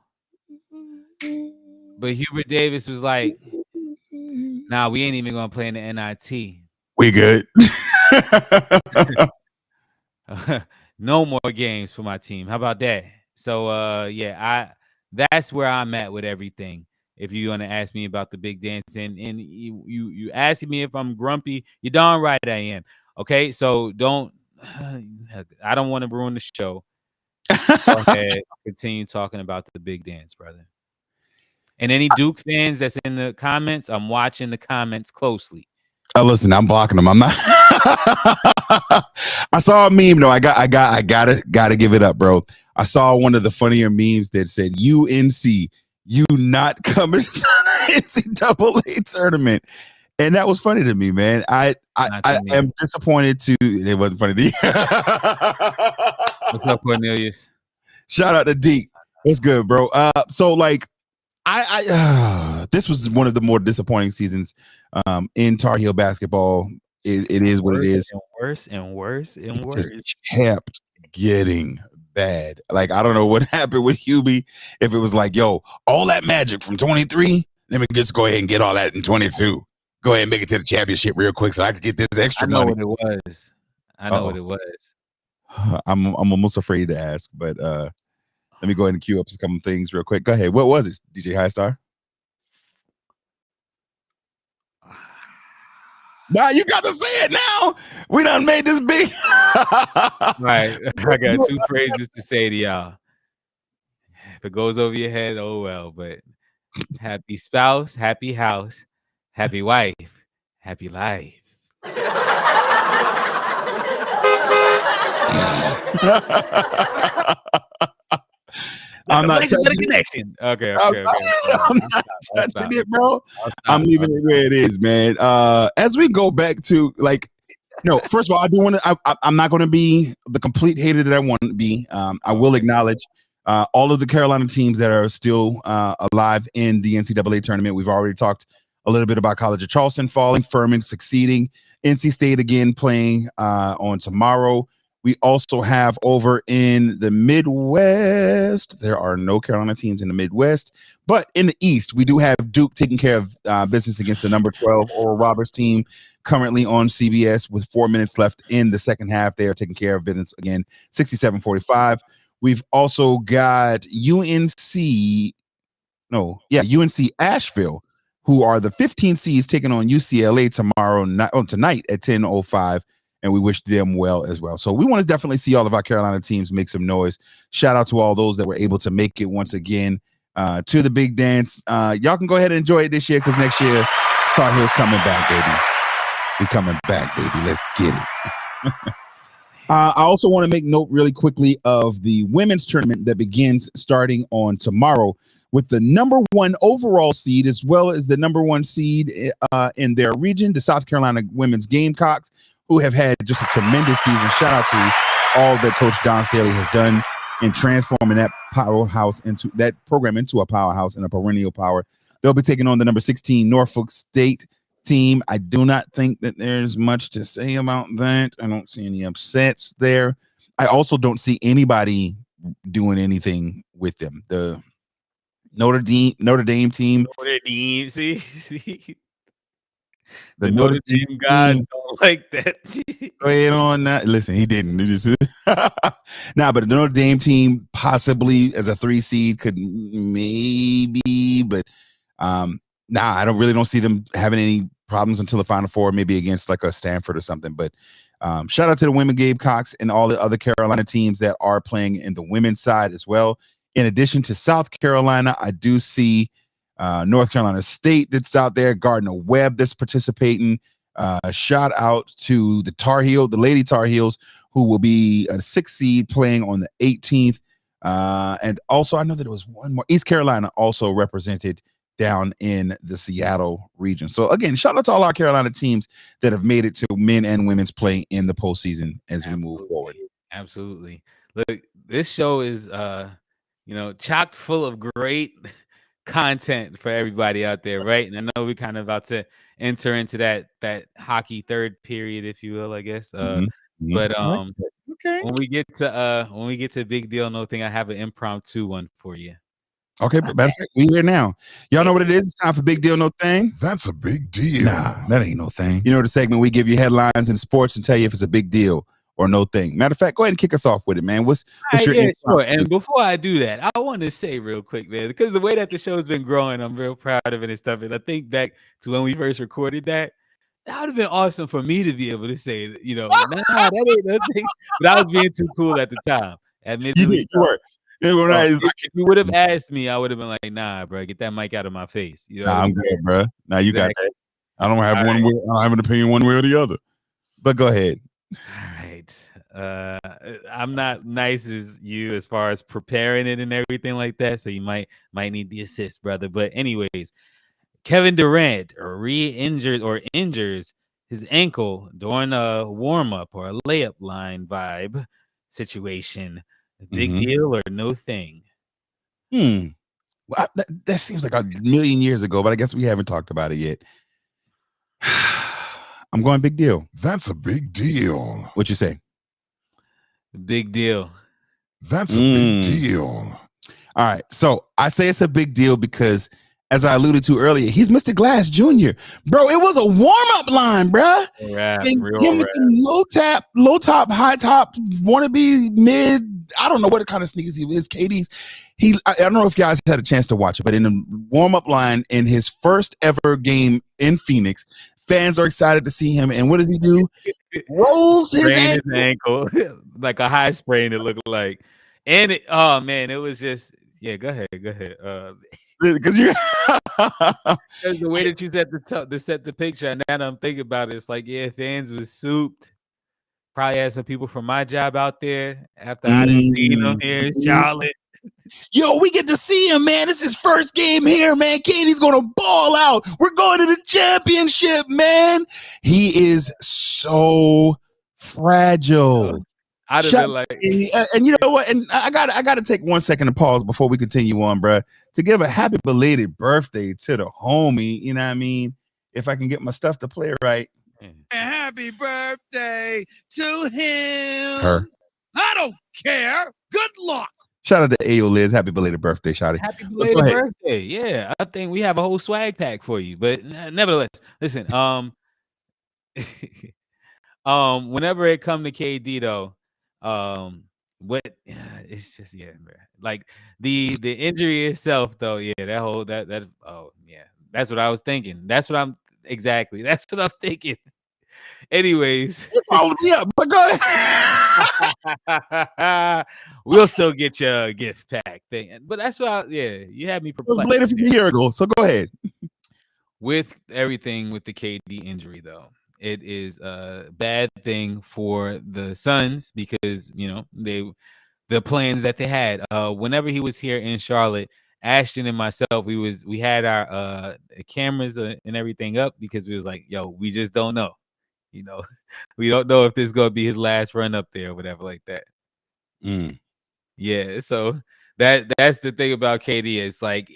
but Hubert Davis was like, nah, we ain't even going to play in the NIT. We good. No more games for my team. How about that? So that's where I'm at with everything. If you're gonna ask me about the big dance, and you asking me if I'm grumpy, you're darn right I am. Okay, so I don't want to ruin the show. Go ahead, continue talking about the big dance, brother. And any Duke fans that's in the comments, I'm watching the comments closely. Listen, I'm blocking them. I'm not. I saw a meme though. I gotta give it up, bro. I saw one of the funnier memes that said UNC, you not coming to the NCAA tournament. And that was funny to me, man. I am disappointed to it wasn't funny to you. What's up, Cornelius? Shout out to Deke. What's good, bro? So like this was one of the more disappointing seasons in Tar Heel basketball. It is what it is. And worse and worse and worse. It kept getting bad. Like, I don't know what happened with Hubie. If it was like, yo, all that magic from 23, let me just go ahead and get all that in 22. Go ahead and make it to the championship real quick so I could get this extra money. I know what it was. I'm almost afraid to ask, but let me go ahead and queue up a couple things real quick. Go ahead. What was it, DJ High Star? Nah, you got to say it now. We done made this big. Right. I got 2 phrases to say to y'all. If it goes over your head, oh well. But happy spouse, happy house, happy wife, happy life. I'm not touching the connection. Okay. I'm not touching it, bro. I'm leaving it where it is, man. As we go back to first of all, I do want to. I'm not going to be the complete hater that I want to be. I will acknowledge all of the Carolina teams that are still alive in the NCAA tournament. We've already talked a little bit about College of Charleston falling, Furman succeeding, NC State again playing on tomorrow. We also have over in the Midwest, there are no Carolina teams in the Midwest, but in the East, we do have Duke taking care of business against the number 12 Oral Roberts team currently on CBS with 4 minutes left in the second half. They are taking care of business again, 67-45. We've also got UNC Asheville, who are the 15 seeds taking on UCLA tonight at 10:05. And we wish them well as well. So we want to definitely see all of our Carolina teams make some noise. Shout out to all those that were able to make it once again to the big dance. Y'all can go ahead and enjoy it this year because next year, Tar Heels coming back, baby. We coming back, baby. Let's get it. I also want to make note really quickly of the women's tournament that begins starting on tomorrow with the number 1 overall seed as well as the number 1 seed in their region, the South Carolina women's Gamecocks, who have had just a tremendous season. Shout out to all that Coach Don Staley has done in transforming that powerhouse into that program into a powerhouse and a perennial power. They'll be taking on the number 16 Norfolk State team. I do not think that there's much to say about that. I don't see any upsets there. I also don't see anybody doing anything with them. The Notre Dame team. See? The Notre Dame guys don't like that. Go ahead on that. Listen, he didn't. But the Notre Dame team possibly as a 3 seed could maybe, but I don't see them having any problems until the Final Four, maybe against like a Stanford or something. But shout out to the women Gamecocks and all the other Carolina teams that are playing in the women's side as well. In addition to South Carolina, I do see North Carolina State that's out there, Gardner-Webb that's participating. Shout out to the Lady Tar Heels, who will be a 6th seed playing on the 18th. And also, I know that there was one more. East Carolina also represented down in the Seattle region. So again, shout out to all our Carolina teams that have made it to men and women's play in the postseason as we move forward. Absolutely. Look, this show is chock full of great content for everybody out there, right? And I know we're kind of about to enter into that hockey third period, if you will, I guess. But I like that. Okay. when we get to Big Deal No Thing, I have an impromptu one for you. Okay, but matter of fact, we here now. Y'all know what it is? It's time for Big Deal No Thing. That's a big deal. Nah, that ain't no thing. You know the segment we give you headlines in sports and tell you if it's a big deal or no thing. Matter of fact, go ahead and kick us off with it, man. What's your Sure. And before I do that, I want to say real quick, man, because the way that the show's been growing, I'm real proud of it and stuff. And I think back to when we first recorded that would have been awesome for me to be able to say, that ain't nothing. But I was being too cool at the time. Admittedly, you were. If you would have asked me, I would have been like, "Nah, bro, get that mic out of my face." You know, I'm good, bro. Now you got that. I don't have I don't have an opinion one way or the other. But go ahead. All right. I'm not nice as you as far as preparing it and everything like that, so you might need the assist, brother. But anyways, Kevin Durant injures his ankle during a warm-up or a layup line vibe situation. Big deal or no thing? Well, that seems like a million years ago, but I guess we haven't talked about it yet. I'm going big deal. That's a big deal. What you say? Big deal. That's a big deal. All right. So I say it's a big deal because, as I alluded to earlier, he's Mr. Glass Jr. Bro, it was a warm-up line, bro. Low top, high top, wannabe mid. I don't know what kind of sneakers he is. KD's. I don't know if you guys had a chance to watch it, but in the warm-up line in his first ever game in Phoenix, fans are excited to see him. And what does he do? Rolls his ankle like a high sprain. It looked like, and it was just Go ahead. Because you the way that you set the picture, and now that I'm thinking about it, it's like fans was souped. Probably had some people from my job out there after I didn't see them here in Charlotte. Yo, we get to see him, man. It's his first game here, man. KD's gonna ball out. We're going to the championship, man. He is so fragile. I'd have been like, and you know what? And I gotta take 1 second to pause before we continue on, bro, to give a happy belated birthday to the homie. You know what I mean? If I can get my stuff to play right. Happy birthday to him. Her. I don't care. Good luck. Shout out to Ayo Liz. Happy belated birthday, shawty. Happy belated birthday. Yeah, I think we have a whole swag pack for you. But nevertheless, listen, whenever it come to KD though, it's just like the injury itself though, that's what I was thinking. That's what I'm thinking. Anyways, yeah, but go ahead. We'll still get you a gift pack thing, but that's why you had me perplexed. Later from a year ago, so go ahead. With everything with the KD injury though, it is a bad thing for the Suns because the plans that they had. Whenever he was here in Charlotte, Ashton and myself, we had our cameras and everything up because we was like, yo, we just don't know. We don't know if this is gonna be his last run up there or whatever like that. Yeah, so that's the thing about KD. It's like,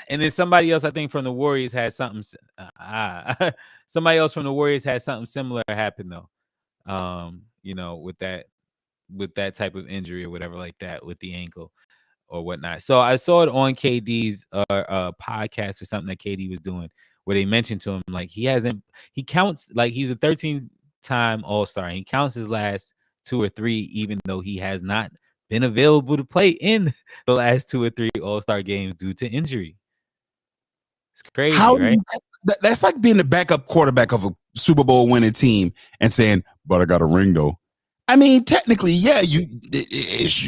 and then somebody else, I think from the Warriors had something. Somebody else from the Warriors had something similar happen though. With that type of injury or whatever like that with the ankle or whatnot. So I saw it on KD's podcast or something that KD was doing where they mentioned to him like he counts like he's a 13-time All-Star. He counts his last 2 or 3, even though he has not been available to play in the last 2 or 3 All-Star games due to injury. It's crazy, right? That's like being the backup quarterback of a Super Bowl winning team and saying, "But I got a ring though." I mean, technically, it's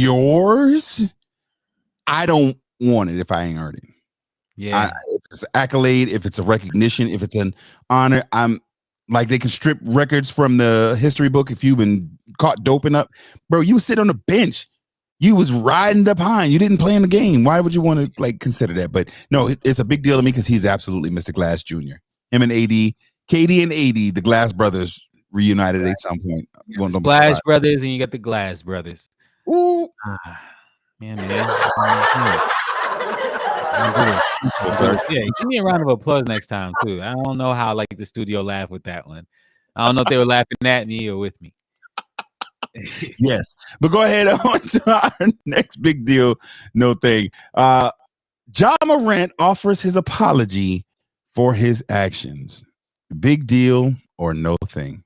yours. I don't want it if I ain't earned it. Yeah, if it's an accolade, if it's a recognition, if it's an honor, I'm like they can strip records from the history book if you've been caught doping up, bro. You sit on the bench, you was riding the pine, you didn't play in the game. Why would you want to consider that? But no, it's a big deal to me because he's absolutely Mr. Glass Jr. Him and AD, KD and AD, the Glass brothers reunited at some point. Splash Brothers, and you got the Glass Brothers. Ooh. Yeah, man. Sir. Yeah, give me a round of applause next time too. I don't know how like the studio laughed with that one. I don't know if they were laughing at me or with me. Yes, but go ahead on to our next big deal. No thing. Ja Morant offers his apology for his actions. Big deal or no thing?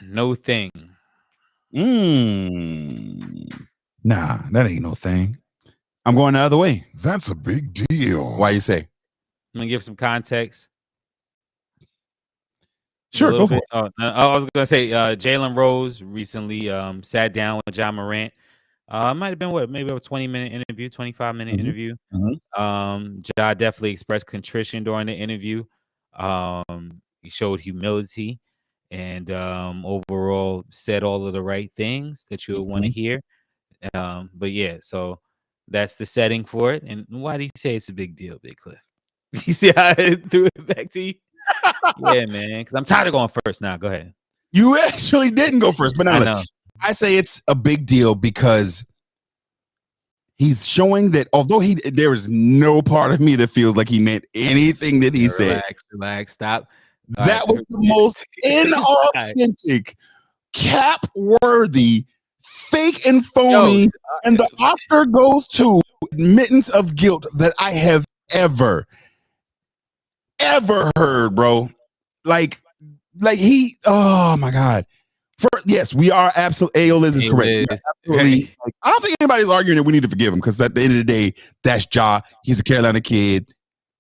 No thing. Nah, that ain't no thing. I'm going the other way. That's a big deal. Why you say? I'm gonna give some context. Sure, go for it. Oh, no, I was gonna say Jalen Rose recently sat down with Ja Morant. It might have been maybe a 20-minute interview, 25-minute interview. Ja definitely expressed contrition during the interview. He showed humility and overall said all of the right things that you would want to hear. But yeah, so that's the setting for it. And why do you say it's a big deal, Big Cliff? You see how I threw it back to you? Yeah, man, because I'm tired of going first now. Go ahead. You actually didn't go first, but I know. nonetheless, I say it's a big deal because he's showing that although there is no part of me that feels like he meant anything that he said. Relax, stop. That was the most inauthentic, cap-worthy, fake and phony, and the Oscar goes to admittance of guilt that I have ever heard, bro. Like he, oh my God. Yes, we are absolutely, Aoliz is correct. Absolutely. Like, I don't think anybody's arguing that we need to forgive him because at the end of the day, that's Ja. He's a Carolina kid.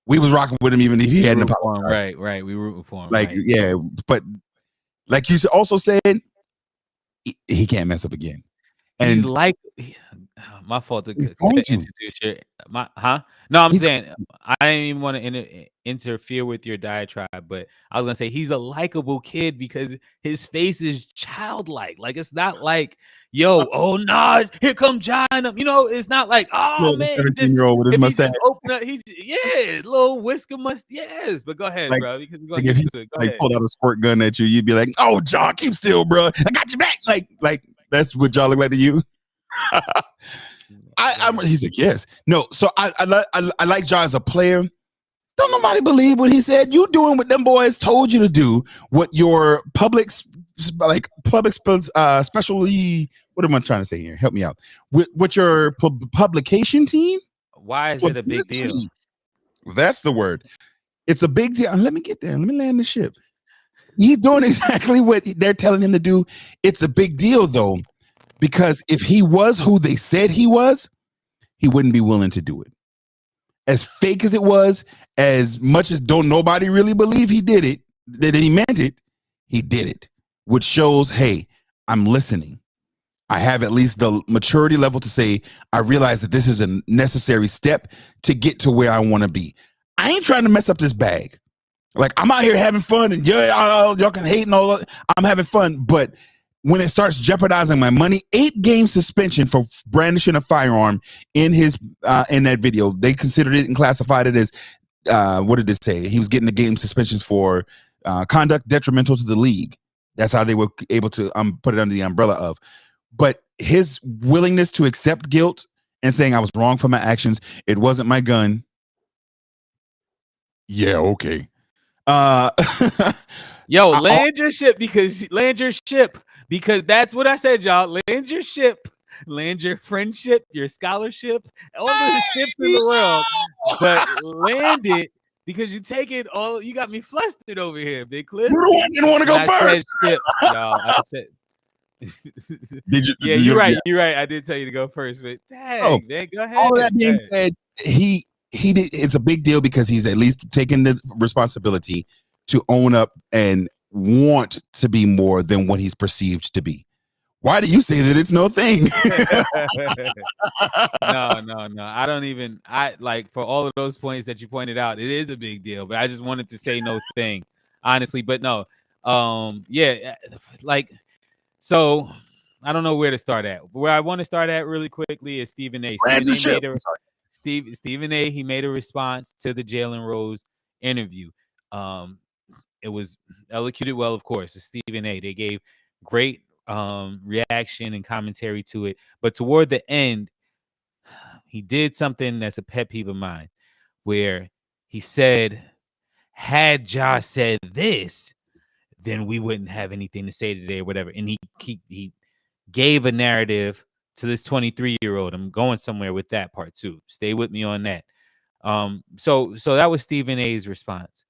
We was rocking with him even if he hadn't apologized. Right. We rooting for him. Like, right. yeah, but like you also said, he can't mess up again. And he's like, my fault to introduce your, No, I'm saying I didn't even want to interfere with your diatribe, but I was gonna say he's a likable kid because his face is childlike. Like it's not like, yo, oh nah, here come John. You know, it's not like, oh man, 17-year-old with his mustache. Open up, little whisker mustache. Yes, but go ahead, like, bro. Because like if he pulled out a squirt gun at you, you'd be like, oh, John, keep still, bro. I got your back. Like that's what y'all look like to you. He's like, yes. No, so I like Ja as a player. Don't nobody believe what he said. You doing what them boys told you to do. What your specially, what am I trying to say here? Help me out. With your publication team. Why is it a big deal? That's the word. It's a big deal. Let me get there. Let me land the ship. He's doing exactly what they're telling him to do. It's a big deal though, because if he was who they said he was, he wouldn't be willing to do it. As fake as it was, as much as don't nobody really believe he did it, that he meant it, he did it, which shows, hey, I'm listening. I have at least the maturity level to say, I realize that this is a necessary step to get to where I want to be. I ain't trying to mess up this bag. Like, I'm out here having fun and y'all can hate and all that. I'm having fun, but when it starts jeopardizing my money, 8-game suspension for brandishing a firearm in his in that video. They considered it and classified it as what did it say? He was getting the game suspensions for conduct detrimental to the league. That's how they were able to put it under the umbrella of. But his willingness to accept guilt and saying I was wrong for my actions, it wasn't my gun. Yeah, okay. Yo, land your ship because that's what I said, y'all. Land your ship, land your friendship, your scholarship, all the ships in the world, but land it because you take it all. You got me flustered over here, Big Cliff. You didn't want to go first. I said. You're right. I did tell you to go first, but dang, man, go ahead. All of that being said, he did. It's a big deal because he's at least taken the responsibility to own up and want to be more than what he's perceived to be. Why do you say that it's no thing? No. I don't even. I like for all of those points that you pointed out. It is a big deal, but I just wanted to say no thing, honestly. But no, so I don't know where to start at. Where I want to start at really quickly is Stephen A. Stephen A. He made a response to the Jalen Rose interview. It was elocuted well, of course. It's Stephen A. They gave great reaction and commentary to it. But toward the end, he did something that's a pet peeve of mine, where he said, had Ja said this, then we wouldn't have anything to say today or whatever. And he gave a narrative to this 23-year-old. I'm going somewhere with that part too. Stay with me on that. So that was Stephen A's response.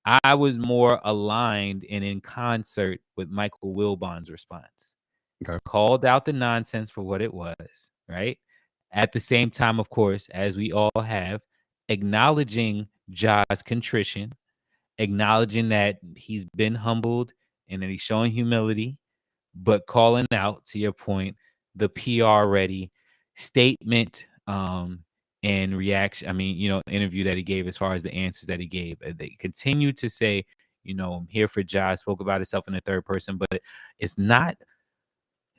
I was more aligned and in concert with Michael Wilbon's response. Okay. Called out the nonsense for what it was, right? At the same time, of course, as we all have, acknowledging Ja's contrition, acknowledging that he's been humbled and that he's showing humility, but calling out, to your point, the PR ready statement and reaction. I mean, interview that he gave as far as the answers that he gave. They continue to say, I'm here for Ja, spoke about himself in the third person, but it's not.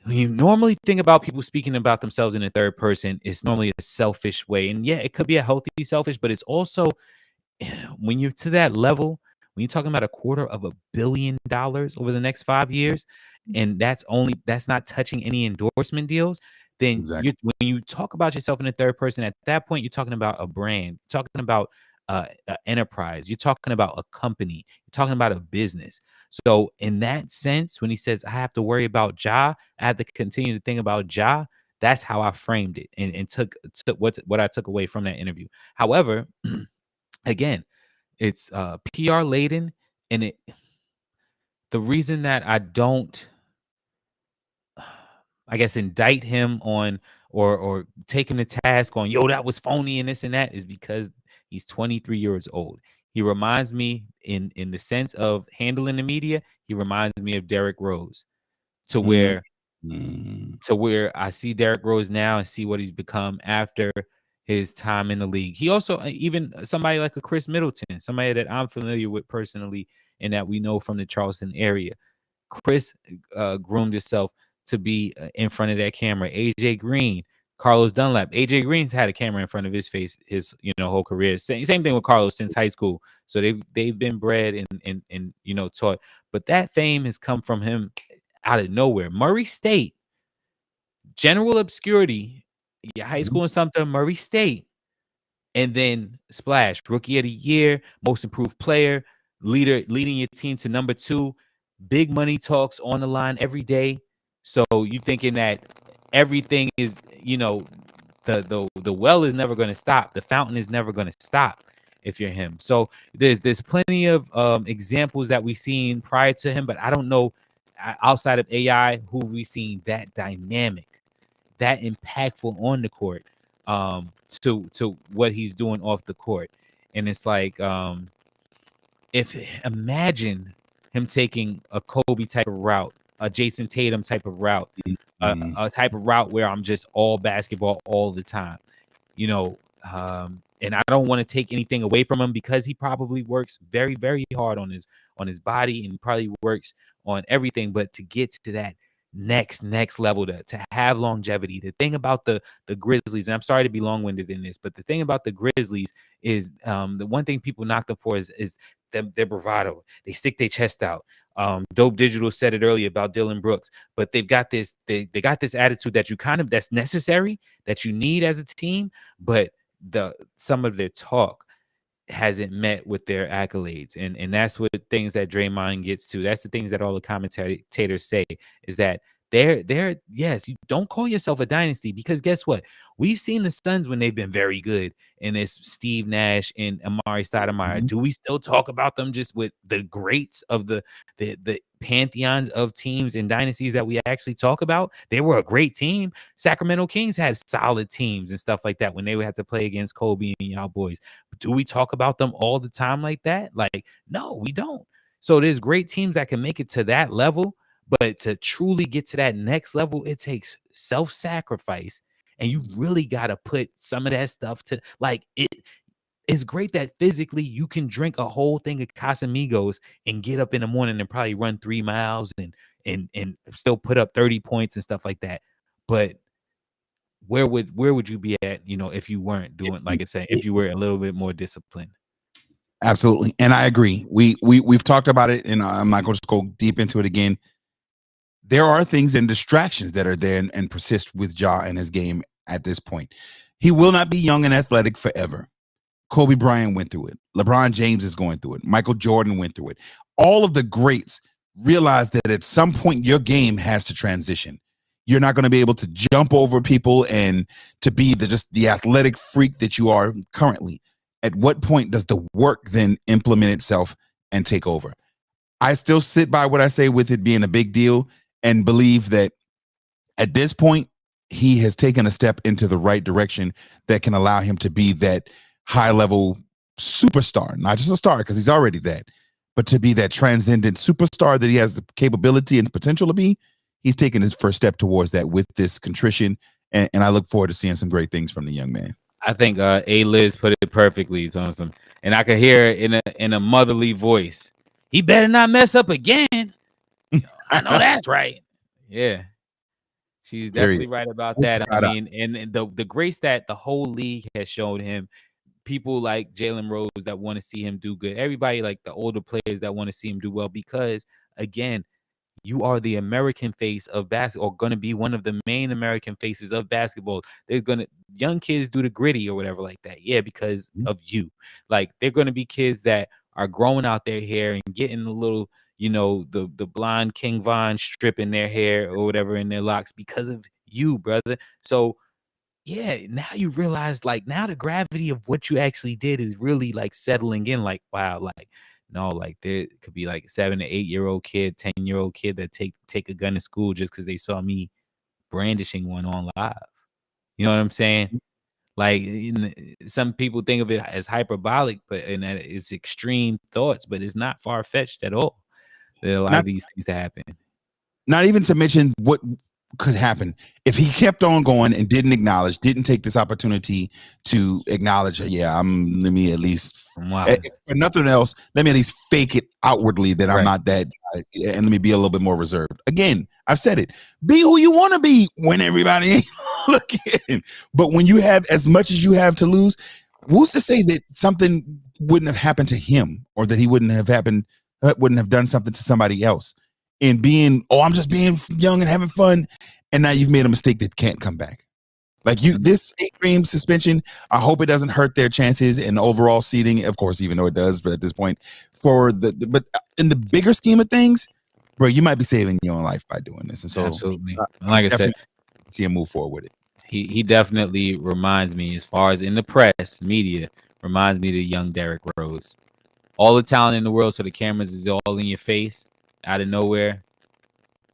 When you normally think about people speaking about themselves in the third person, it's normally a selfish way. And yeah, it could be a healthy selfish, but it's also, when you're to that level, when you're talking about $250 million over the next 5 years, and that's not touching any endorsement deals, then Exactly. when you talk about yourself in the third person, at that point, you're talking about a brand, you're talking about an enterprise, you're talking about a company, you're talking about a business. So in that sense, when he says I have to worry about Ja, I have to continue to think about Ja, that's how I framed it and took what I took away from that interview. However, again, it's PR laden, and the reason that I don't, I guess, indict him on or take him to task on, yo, that was phony and this and that, is because he's 23 years old. He reminds me in the sense of handling the media, he reminds me of Derrick Rose, to where I see Derrick Rose now and see what he's become after his time in the league. He also, even somebody like a Chris Middleton, somebody that I'm familiar with personally and that we know from the Charleston area. Chris groomed himself to be in front of that camera. AJ Green, Carlos Dunlap. AJ Green's had a camera in front of his face his whole career. Same thing with Carlos since high school. So they've been bred and taught. But that fame has come from him out of nowhere. Murray State, general obscurity. Yeah, high school and something. Murray State, and then splash. Rookie of the year, most improved player, leading your team to number 2. Big money talks on the line every day. So you thinking that everything is, the well is never going to stop. The fountain is never going to stop if you're him. So there's plenty of examples that we've seen prior to him, but I don't know outside of AI who we've seen that dynamic, that impactful on the court to what he's doing off the court. And it's like, imagine him taking a Kobe type of route, a Jason Tatum type of route, a type of route where I'm just all basketball all the time, and I don't want to take anything away from him because he probably works very, very hard on his body and probably works on everything. But to get to that next level, to have longevity, the thing about the Grizzlies, and I'm sorry to be long-winded in this, but the thing about the Grizzlies is the one thing people knock them for is their bravado. They stick their chest out. Dope Digital said it earlier about Dylan Brooks, but they've got this they got this attitude that that's necessary, that you need as a team, but some of their talk hasn't met with their accolades, and that's what things that Draymond gets to. That's the things that all the commentators say, is that they're yes, you don't call yourself a dynasty, because guess what? We've seen the Suns when they've been very good, and it's Steve Nash and Amari Stoudemire. Do we still talk about them just with the greats of the pantheons of teams and dynasties that we actually talk about? They were a great team. Sacramento Kings had solid teams and stuff like that when they would have to play against Kobe and y'all boys. Do we talk about them all the time like that? Like, no, we don't. So there's great teams that can make it to that level, but to truly get to that next level, it takes self-sacrifice, and you really got to put some of that stuff to, like, it's great that physically you can drink a whole thing of Casamigos and get up in the morning and probably run 3 miles and still put up 30 points and stuff like that. But where would you be at, if you weren't doing, like I said, if you were a little bit more disciplined? Absolutely. And I agree. We've talked about it, and I'm not going to go deep into it again. there are things and distractions that are there and persist with Ja and his game at this point. He will not be young and athletic forever. Kobe Bryant went through it. LeBron James is going through it. Michael Jordan went through it. All of the greats realize that at some point your game has to transition. You're not going to be able to jump over people and to be just the athletic freak that you are currently. At what point does the work then implement itself and take over? I still sit by what I say with it being a big deal and believe that at this point, he has taken a step into the right direction that can allow him to be that high-level superstar, not just a star, because he's already that, but to be that transcendent superstar that he has the capability and potential to be. He's taken his first step towards that with this contrition, and I look forward to seeing some great things from the young man. I think A-Liz put it perfectly, Thompson, and I could hear it in a motherly voice. He better not mess up again. I know that's right. Yeah. She's definitely right about that. I mean, and the grace that the whole league has shown him, people like Jalen Rose that want to see him do good, everybody like the older players that want to see him do well, because again, you are the American face of basketball, or going to be one of the main American faces of basketball. They're going to, young kids do the gritty or whatever like that. Yeah, because of you. Like, they're going to be kids that are growing out their hair and getting a little, you know, the blonde King Von strip in their hair or whatever in their locks because of you, brother. So, yeah, now you realize, like, now the gravity of what you actually did is really, like, settling in. Like, wow, like, no, like, there could be, like, a 7 to 8 year old kid, 10-year-old kid that take a gun to school just because they saw me brandishing one on live. You know what I'm saying? Like, some people think of it as hyperbolic, and that it's extreme thoughts, but it's not far-fetched at all. There are a lot of these things to happen. Not even to mention what could happen if he kept on going and didn't take this opportunity to acknowledge, let me at least, if nothing else, let me at least fake it outwardly that I'm not that guy, and let me be a little bit more reserved. Again, I've said it, be who you want to be when everybody ain't looking. But when you have as much as you have to lose, who's to say that something wouldn't have happened to him, or that he wouldn't have done something to somebody else? And being, I'm just being young and having fun, and now you've made a mistake that can't come back. Like, this 8-game suspension, I hope it doesn't hurt their chances in the overall seeding. Of course, even though it does, but at this point, but in the bigger scheme of things, bro, you might be saving your own life by doing this. And so, absolutely, like I said, see him move forward with it. He definitely reminds me, as far as in the press, media, reminds me of the young Derrick Rose. All the talent in the world, so the cameras is all in your face, out of nowhere,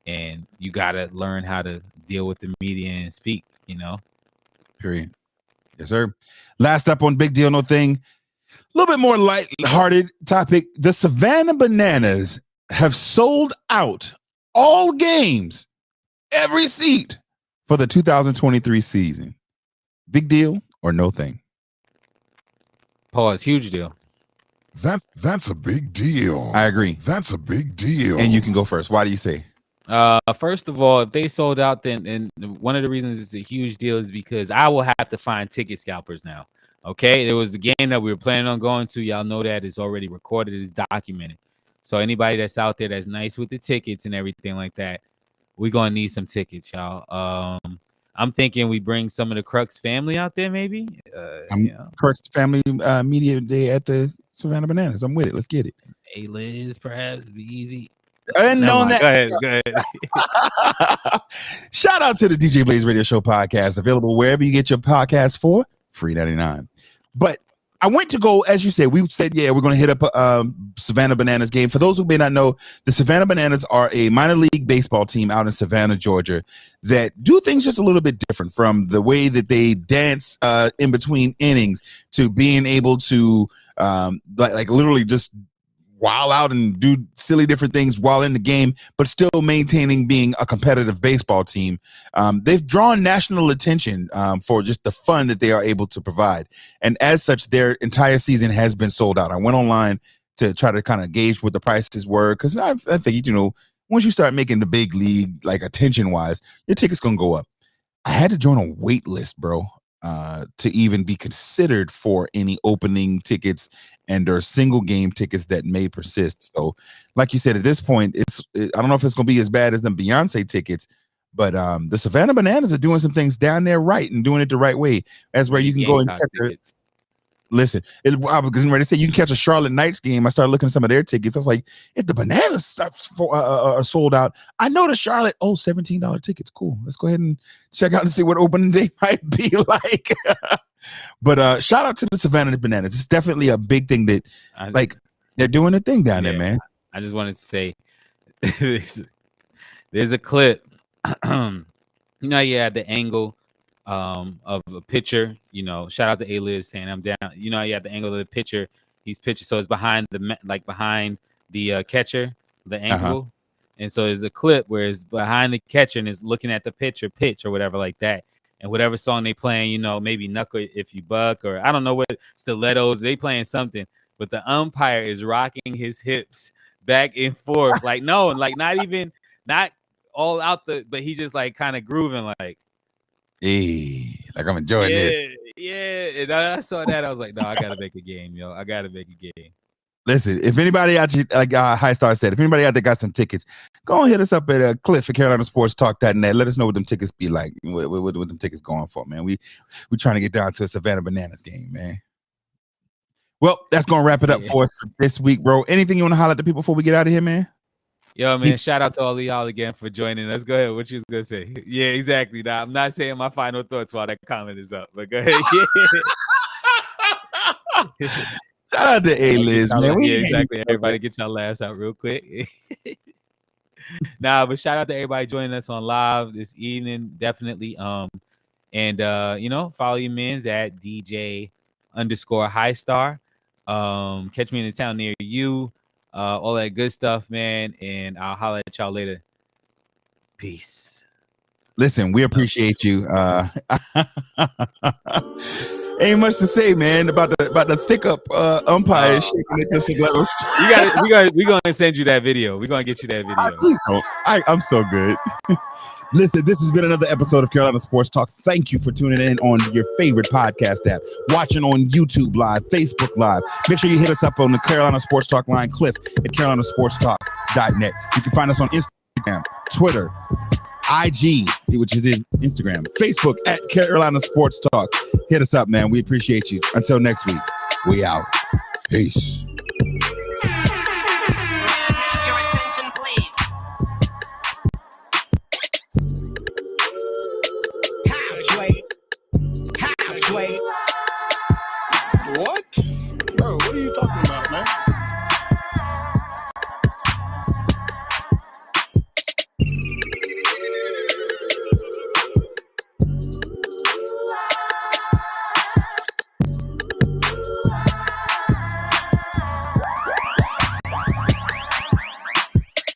and you gotta learn how to deal with the media and speak, you know. Period. Yes, sir. Last up on Big Deal No Thing, a little bit more light-hearted topic. The Savannah Bananas have sold out all games, every seat for the 2023 season. Big deal or no thing? Pause. Huge deal. That's a big deal. I agree. That's a big deal. And you can go first. Why do you say? First of all, if they sold out, then, and one of the reasons it's a huge deal is because I will have to find ticket scalpers now. Okay, there was a game that we were planning on going to. Y'all know that it's already recorded, it's documented. So anybody that's out there that's nice with the tickets and everything like that, we're gonna need some tickets, y'all. I'm thinking we bring some of the Crux family out there, maybe. Crux family media day at the Savannah Bananas. I'm with it. Let's get it. A-Liz, perhaps, be easy. And Go that. ahead. Shout out to the DJ Blaze Radio Show podcast, available wherever you get your podcast for free 99. But I went to go, as you said, we said, we're going to hit up Savannah Bananas game. For those who may not know, the Savannah Bananas are a minor league baseball team out in Savannah, Georgia, that do things just a little bit different, from the way that they dance in between innings to being able to like literally just wild out and do silly different things while in the game, but still maintaining being a competitive baseball team. They've drawn national attention for just the fun that they are able to provide. And as such, their entire season has been sold out. I went online to try to kind of gauge what the prices were, because I figured, once you start making the big league, like attention-wise, your ticket's going to go up. I had to join a wait list, bro. to even be considered for any opening tickets and or single game tickets that may persist. So, like you said, at this point, I don't know if it's going to be as bad as the Beyonce tickets, but the Savannah Bananas are doing some things down there right and doing it the right way, as where you can go and check their. Listen, I was getting ready to say you can catch a Charlotte Knights game. I started looking at some of their tickets. I was like, if the Bananas are sold out, I know the Charlotte, $17 tickets. Cool. Let's go ahead and check out and see what opening day might be like. But shout out to the Savannah Bananas. It's definitely a big thing that they're doing a thing down there, man. I just wanted to say there's a clip. You had the angle of a pitcher, shout out to A-Liz saying I'm down. You had the angle of the pitcher. He's pitching, so it's behind the catcher, the angle. And so there's a clip where it's behind the catcher and is looking at the pitcher pitch or whatever like that. And whatever song they playing, maybe Knuckle If You Buck, or I don't know what stilettos, they playing something. But the umpire is rocking his hips back and forth. Not all out but he just kind of grooving Hey, I'm enjoying this. Yeah. And I saw that. I was like, no, I got to make a game, yo. I got to make a game. Listen, if anybody out there, like High Star said, if anybody out there got some tickets, go and hit us up at Cliff at CarolinaSportsTalk.net. Let us know what them tickets be like. What them tickets going for, man. We trying to get down to a Savannah Bananas game, man. Well, that's going to wrap it up for us for this week, bro. Anything you want to holler at the people before we get out of here, man? Yo, man, shout out to all of y'all again for joining us. Go ahead. What you was going to say? Yeah, exactly. Now, I'm not saying my final thoughts while that comment is up, but go ahead. Shout out to A-Liz, man. Yeah, exactly. Everybody get y'all laughs out real quick. But shout out to everybody joining us on live this evening. Definitely. Follow your mans at DJ_Highstar. Catch me in the town near you. All that good stuff, man. And I'll holler at y'all later. Peace. Listen, we appreciate you. Ain't much to say, man, about the thick up umpire shaking it to stilettos. We're gonna send you that video. We're gonna get you that video. Please don't. I'm so good. Listen, this has been another episode of Carolina Sports Talk. Thank you for tuning in on your favorite podcast app, watching on YouTube Live, Facebook Live. Make sure you hit us up on the Carolina Sports Talk line, Cliff at CarolinaSportsTalk.net. You can find us on Instagram, Twitter, IG, which is in Instagram, Facebook at Carolina Sports Talk. Hit us up, man. We appreciate you. Until next week, we out. Peace.